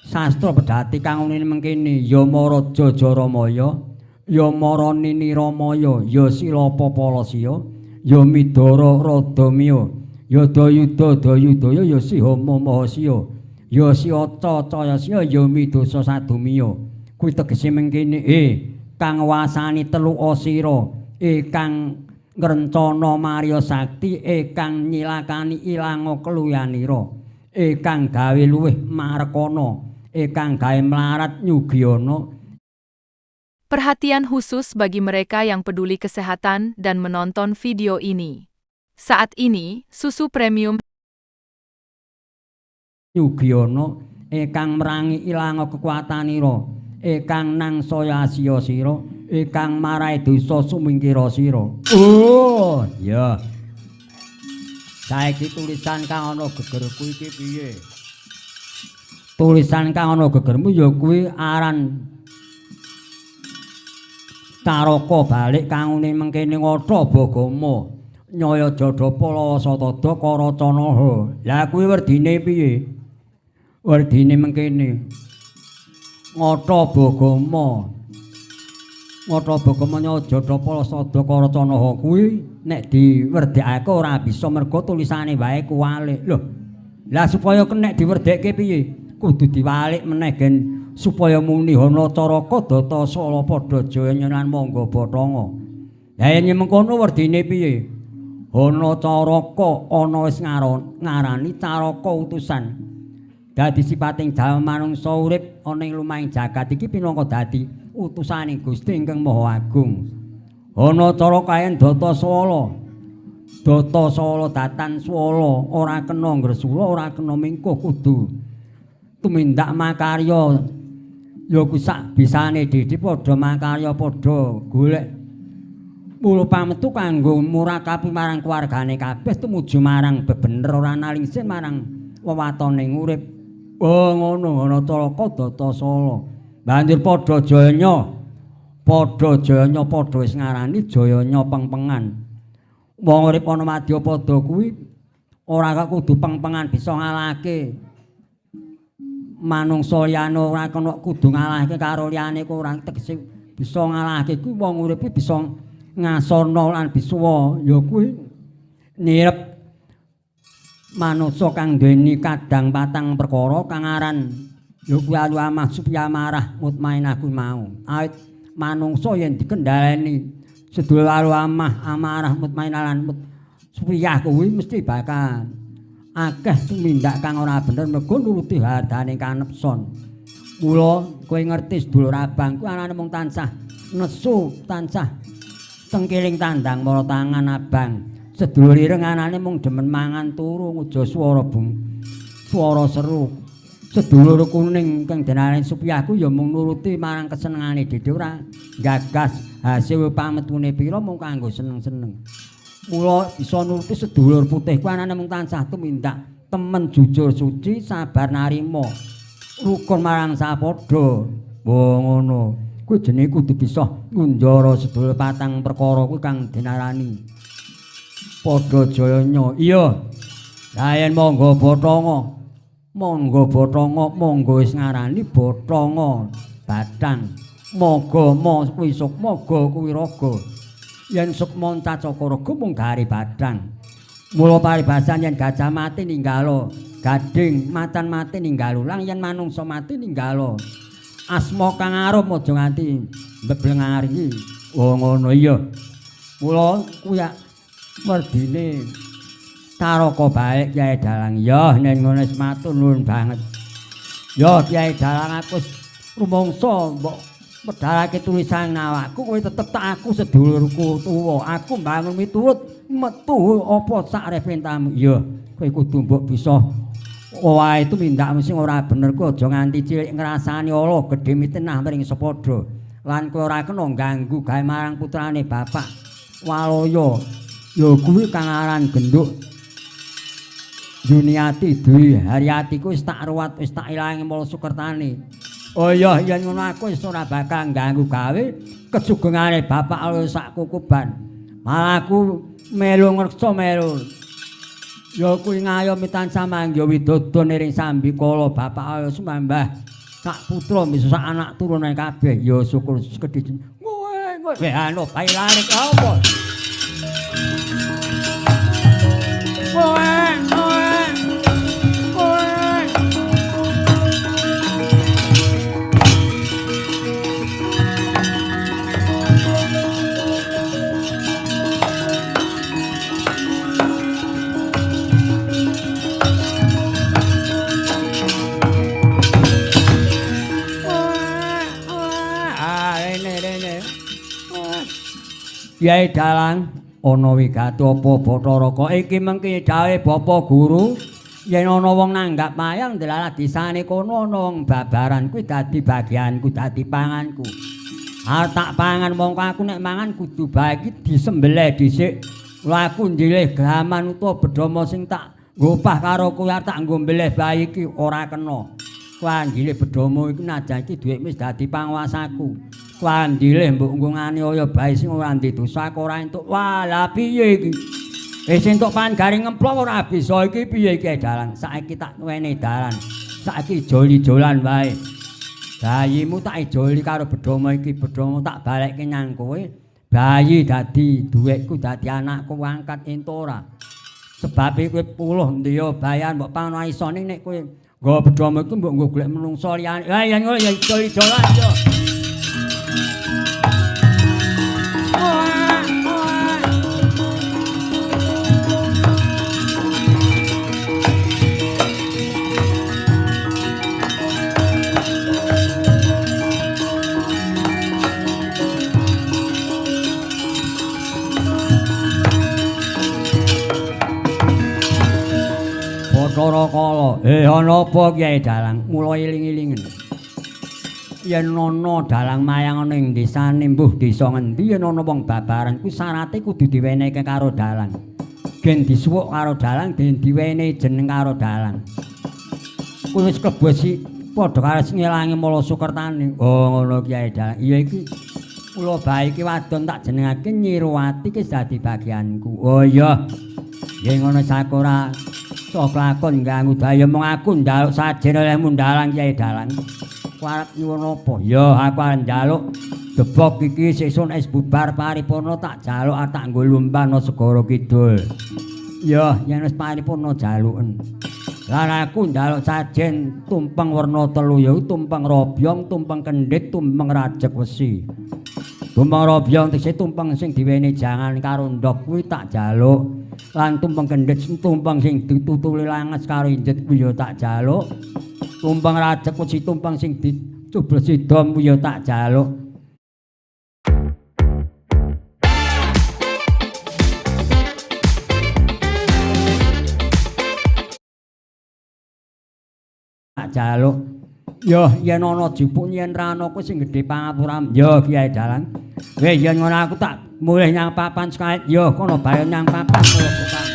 sastra pedhati kang unine mengkene ya Maraja Jaramaya ya Maranini Ramaya ya Silapapalasiya ya Midara Radamya ya Dayuda Dayudaya ya Sihama Mahasiya ya Siaca Cayasiya ya Midasa Sadumya. Kuwi tegese mengkene kang wasani telu asira kang ngrencana Marya Sakti kang nyilakani ilanga keluyanira kang gawe luwih marekana kang gawe mlarat nyugiyana. Perhatian khusus bagi mereka yang peduli kesehatan dan menonton video ini. Saat ini, susu premium nyugiyana kang merangi ilanga kekuatanira kang nangsaya asiya sira kang marahi dosa sumingkira sira. Oh ya. Saiki tulisan kang ana gegerku iki piye? Tulisan kang ana gegermu ya kuwi aran Caraka balik kang une mengkene Ngotha Bagama Nyaya Jadapala Satada Karacanaha. Lah kuwi werdine piye? Werdine mengkene Ngotha Bagama Nyaya Jadapala Satada Karacanaha kuwi nek diwerdekake ora bisa mergo tulisane wae kuwalik. Lho, lah supaya nek diwerdekke piye? Kudu diwalik meneh gen supaya muni ana Caraka Datasala padha jaya lan mangga Bathara. Ya yen mengkono werdine piye? Ana Caraka ana wis ngarani Caraka utusan. Dadi sipating jalma manungsa urip ana ing lumahing jagat iki pinangka dadi utusaning Gusti ingkang Maha Agung. Ana Caraka yen Datasala. Datasala datan swala ora kena ngresula ora kena mingkuh kudu tumindak makarya ya ku sak bisane didi padha makarya padha golek mula pametu kanggo murakabi marang keluargane kabeh tumuju marang bebener ora nalingsin marang wewatoning urip. Oh ngono ana Caraka Datasala. Banjur padha jayanya padha wis ngarani jayanya pengpengan. Wong urip ana madya padha kuwi ora kok kudu pengpengan bisa ngalahke manungsa liyane ora kena kudu ngalahke karo liyane kok ora tegese bisa ngalahke kuwi wong urip bisa ngasana lan bisuwa ya kuwi nirep manungsa kang duweni kadang patang perkara kang aran ya kuwi alu-amah supaya marah mutmainah kuwi mau. Awit manungsa yen dikendhaleni sedulur alu-amah amarah mutmainah lan supaya kuwi mesti bakal akeh tumindak kang ora bener mergo nuruti hadane kanepson. Mula kowe ngerti sedulur abang kuwi anane mung tansah nesu tansah tengkiling tandang mara tangan abang. Sedulur ireng anane mung demen mangan turu nguja swara seru. Sedulur kuning kang denane Supyaku ya mung nuruti marang kesenengane dhewe ora gagas hasil pametune pira mung kanggo seneng-seneng. Mula bisa nuruti sedulur putih kuwi anane mung tansah tumindak temen jujur suci sabar narima rukun marang sapadha. Wah ngono. Kuwi jenenge kudu bisa ngunjara sedulur patang perkara kuwi kang dinarani padha jayanya. Iya. Lah yen monggo Bathara monggo Bathara monggo wis ngarani Bathara Bathang moga kuwi sukma kuwi raga yen sukma cacaka mung gari Bathang. Mula paribasan yen gajah mati ninggalo gading macan mati ninggalo lang yen manungsa mati ninggalo asma kang arum aja nganti mbeblengar iki. Oh ngono iya. Mula kuwi merdine Caraka balik Kyai Dalang. Ya nek ngono wis matur nuwun banget. Ya Kyai Dalang aku rumangsa mbok medhalake tulisan awakku kowe tetep tak aku sedulurku tuwa. Aku mbangun miturut metu apa sak repentamu. Ya kowe kudu mbok bisa wae tumindak sing ora bener ku aja nganti cilik ngrasani Allah gedhe mitenah mring sepadha. Lan kowe ora kena ganggu gawe marang putrane bapak Waloya. Ya kuwi kang aran genduk Juniati Dwi Haryati ku wis tak ruwat wis tak ilangi mula sukertane. Oh iya yen ngono aku wis ora bakal ganggu gawe kesugengane bapak alus sak kukuban. Malah aku melu ngreksa melu. Ya kuwi ngayomi tansah mangya widodon ing sambikala bapak alus mbah sak putra bisa sak anak turune kabeh. Ya syukur gedhe. Kowe anu bae larik apa? Kyai Dalang ana wigati apa Bathara kok iki mengki dawuhe Bapak Guru yen ana wong nanggap mayang delalah disane kono ana wong babaran kuwi dadi bagianku dadi panganku. Tak pangan mongko aku nek mangan kudu bae iki disembelih dhisik. Lha aku njilih gaman utawa bedhama sing tak ngopah karo kowe tak nggo mbelih bayi iki ora kena. Kuwi njilih bedhama iki najan iki dhuwit wis dadi panguwasaku. Wandile mbok nggo nganiaya bae sing ora ndek dosa ora entuk. Wah, la piye iki? Wis entuk pangaring ngemplok ora bisa iki piye iki dalan. Saiki tak wene dalan. Saiki joli-jolan wae. Bayimu tak ijoli karo bedhama iki, bedhama tak balekke nyang kowe. Bayi dadi duwekku dadi anakku angkat entuk ora. Sebab kowe puluh ndiya bayan mbok panono isone nek kowe Nggo bedhome iku mbok nggo golek menungso liyane. Ha yen ngono ya idolan yo. Bathara Kala, ana apa Kyai Dalang? Mula iling-ilingen. Yen ana dalang mayang ning desane mbuh desa ngendi yen ana wong babaran ku syarate kudu diwenehke karo dalang. Gen disuwuk karo dalang den diwenehi jeneng karo dalang. Kuwi wis klebu si padha karo ngelangi mula Sukertani. Oh ngono Kyai Dalang. Iya iki kula bae iki wadon tak jenengake Nyiruwati ki dadi bagianku. Oh iya. Yen ngono sakura sok lakon ganggu daya mong aku njaluk sajen olehmu Dalang Kyai Dalang. Arep nyuwun apa? Ya aku arep njaluk debok iki sesuk es bubar paripurna tak jaluk tak nggo lumpana Segara Kidul. Ya yen wis paripurna jaluken. Lan aku njaluk sajen tumpeng werna telu ya tumpeng robyong, tumpeng kendhit, tumpeng rajek wesi. Tumpeng robyong tegese tumpeng sing diwene jangan karo ndok kuwi tak jaluk. Lan tumpeng kendhit tumpeng sing ditutuli langes karo injet kuwi ya tak jaluk. Tumpeng rajek wesi tumpeng sing dicublesi dom kuwi ya tak jaluk. Tak jaluk. Yo yen ana jupuk yen ra ana kuwi sing gedhe pangapuram. Yo Kyai Dalang. Weh yen ngono aku tak mulih nyang papan sekali. Yo kono bae nyang papan kula tukang.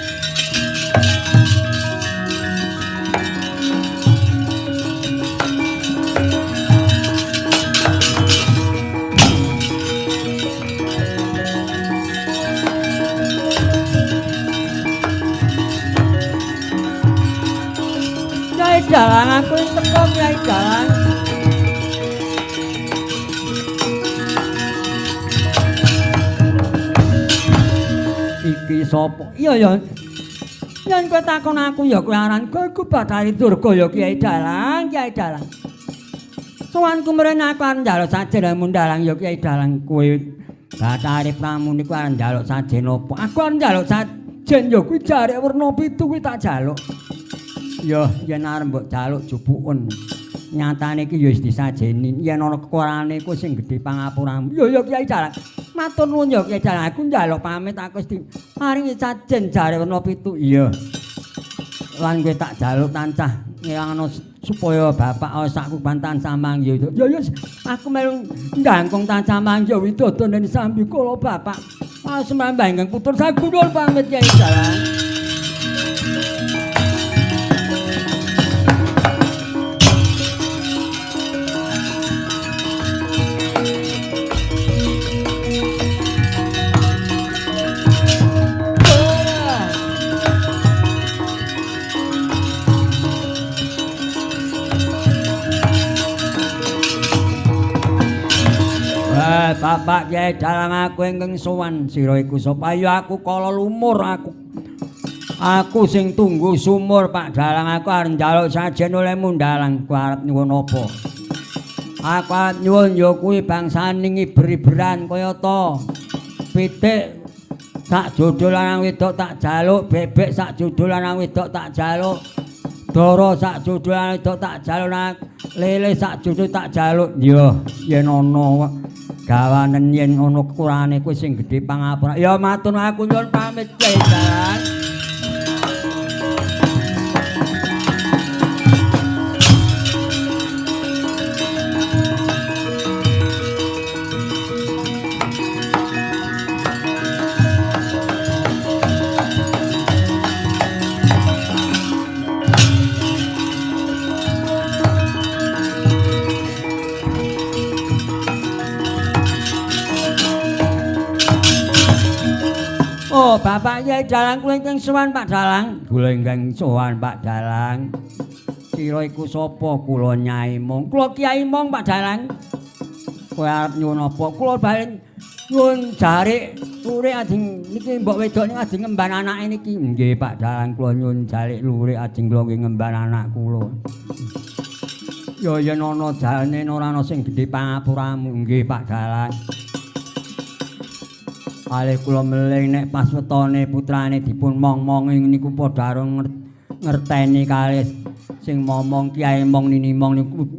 Kyai Dalang aku teko Kyai Dalang. Iki sapa? Iya ya. Yen kowe takon aku ya kowe aran kowe Bathari Durga ya Kyai Dalang, Kyai Dalang. Sowanku mrene aku arep njaluk sajen mun Dalang ya Kyai Dalang kowe Bathari Pramuni ku arep njaluk sajen apa? Aku arep njaluk sajen ya kuwi jarek werna pitu kuwi tak jaluk. Ya yen arep mbok jaluk jupuken. Nyatane iki ya wis disajeni. Yen ana kekurangane ku sing gedhe pangapuramu. Ya Kyai Dalang. Matur nuwun ya Kyai Dalang. Aku njaluk pamit aku wis maringi sajen jare werna pitu. Iya. Lan kowe tak jaluk tancah ngilangno supaya bapak sak kuban tansah mangya. Ya aku melu ndangkung tansah mangya widodo ning sambi kula bapak. Semambah ingkang putur sagungul pamit Kyai Dalang. Bapak Kyai Dalang aku ingkang sowan sira iku sapa? Ya aku kala lumur aku sing tunggu sumur Pak Dalang aku arep njaluk sajen olehmu Dalang ku arep nyuwun apa? Aku arep nyuwun ya kuwi bangsaning iber-iberan kaya ta pitik sak jodho lanang wedok tak jaluk, bebek sak jodho lanang wedok tak jaluk, dara sak jodho lanang wedok tak jaluk, lele sak jodho tak jaluk. Ya yen ana gawanen yen ana kekurangane kuwi sing gedhe pangapura. Ya matur aku nyuwun pamit Kyai Dalang. Oh, Bapak Kyai Dalang kula ingkang sowan Pak Dalang. Kula ingkang sowan Pak Dalang. Sira iku sapa? Kula Nyai Mong. Kula Kyai Mong Pak Dalang. Kowe arep nyuwun apa? Kula bali nyuwun jarik Lurik ajeng niki mbok wedok niki ajeng ngemban anake niki. Nggih Pak Dalang kula nyuwun jalik lurik ajeng kula nggih ngemban anak kula. Ya yen ana jalane ora ana sing gedhe pangapuramu. Nggih Pak Dalang. Alih kula meling nek pas wetone putrane dipun mong-mongi niku padha arung ngerteni kalih sing momong Kiai Mong Nini Mong niku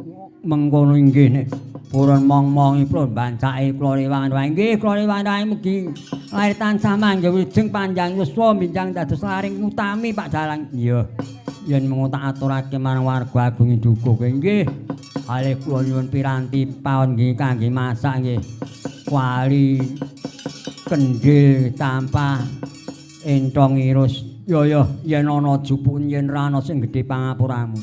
mengkono inggih nek purun mong-mongi kula bancake kula riwangan wae nggih kula riwangan mugi lair tansah manggih wilujeng panjang yuswa minjang dados laring utami Pak Dalang. Iya yen mengko tak aturake marang warga agung Dukuh nggih alih kula nyuwun piranti pawon nggih kangge masak nggih kuali kendhil tampah entong irus ya yen ana jupuk yen ra ana sing gedhe pangapuramu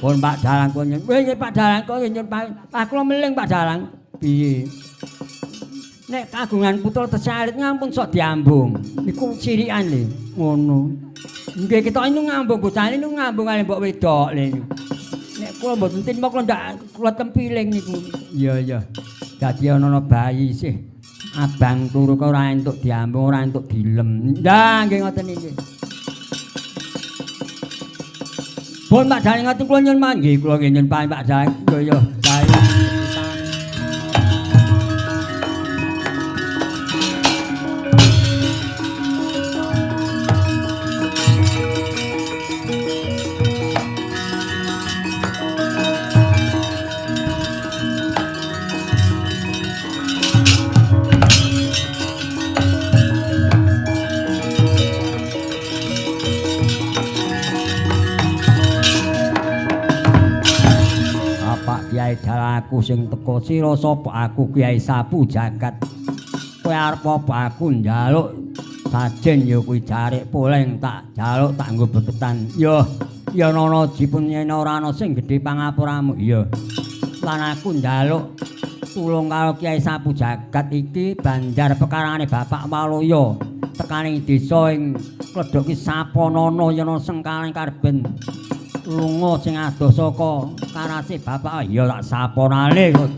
pun Pak Dalang kula nyuwun nggih Pak Dalang kula nyuwun kula meling Pak Dalang piye nek kagungan putra tesalit ngampun sok diambung niku cirikan lho ngono nggih ketok ini ngambung bocah ini ngambung kali mbok wedok lho nek kula mboten tin kula ndak kula tempiling niku iya dadi ana bayi sih abang turu kok ora entuk diambung, ora entuk dilem. Ndah nggih ngoten iki. Pun Pak Dalang ngoten kula nyuwun mangke, kula nggih nyuwun Pak Dalang. Yo bae. Kiai Dalaku sing teka sira sapa aku Kiai Sapu Jagat kowe arep apa aku njaluk sajen ya kuwi jarik poleng tak jaluk tak nggo bebetan ya yen ana dipun yen ora ana sing gedhe pangapuramu iya lan aku njaluk tulung karo Kiai Sapu Jagat iki banjar pekarane Bapak Waloya tekaning desa ing Kledhok ki Saponana yen ana sengkaling karben lunga sing adoh saka karase bapak ya tak saponane kok.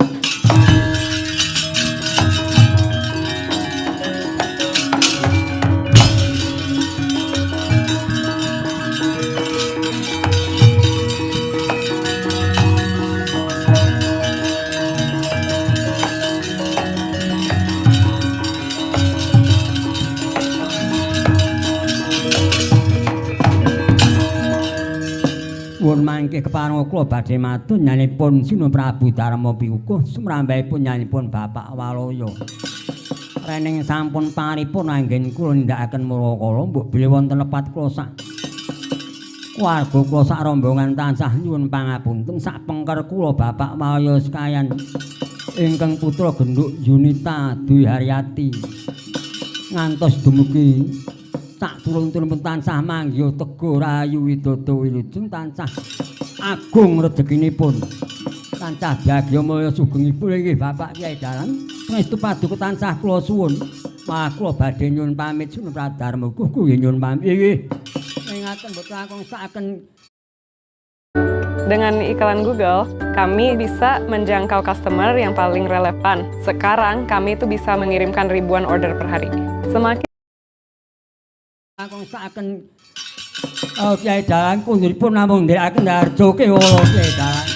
Pun mangke kepareng kula badhe matur nyanipun Sinu Prabu Darma Piwukuh sumrambahipun nyanipun Bapak Waloya. Rening sampun paripun anggen kula nindakaken murakala mbok bilih wonten lepat kula sak warga kula sak rombongan tansah nyuwun pangapunten sak pengker kula Bapak Waloya sekayan ingkang putra genduk Yunita Dwi Haryati ngantos dumugi sak turun-turun tansah manggih Tego Rayu Widodo wilujeng tansah agung rezekinipun tansah bagya mulya sugengipun inggih Bapak Kyai Dalang pangestu paduka tansah kula suwun kula badhe nyuwun pamit Sunu Pradarma nggih nyuwun pamit nggih ngaten mboten langkung saken. Dengan iklan Google, kami bisa menjangkau customer yang paling relevan. Sekarang kami itu bisa mengirimkan ribuan order per hari. Semakin langkung saken Kyai Dalang pundhipun namung ndherekaken ndarjoke wala Kyai Dalang.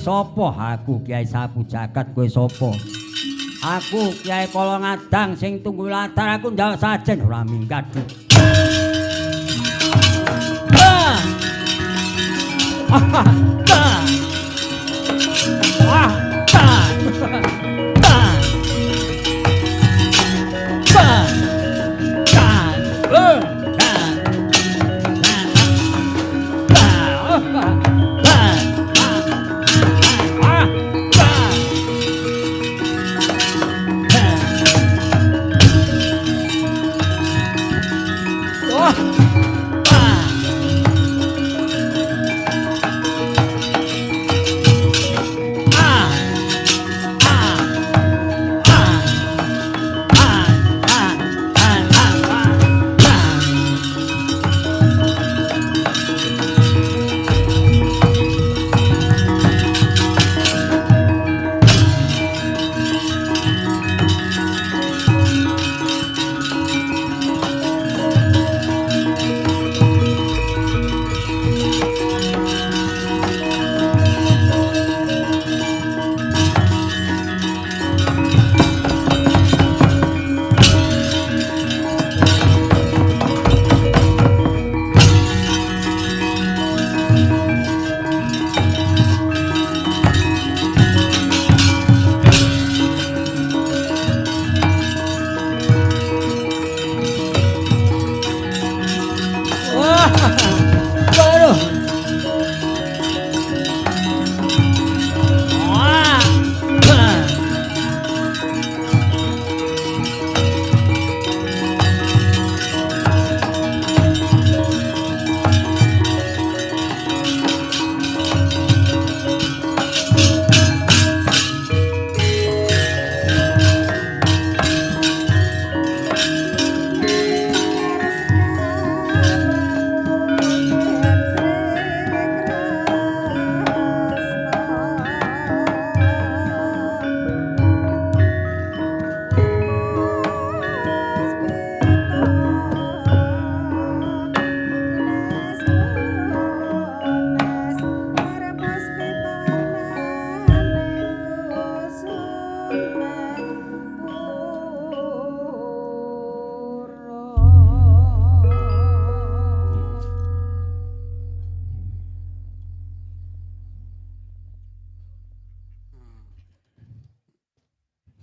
sapa? Aku Kiai Sapu Jagat, kowe sapa? Aku Kiai Kala Ngadang sing tunggu latar, aku njawab sajen ora minggat.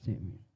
Sik.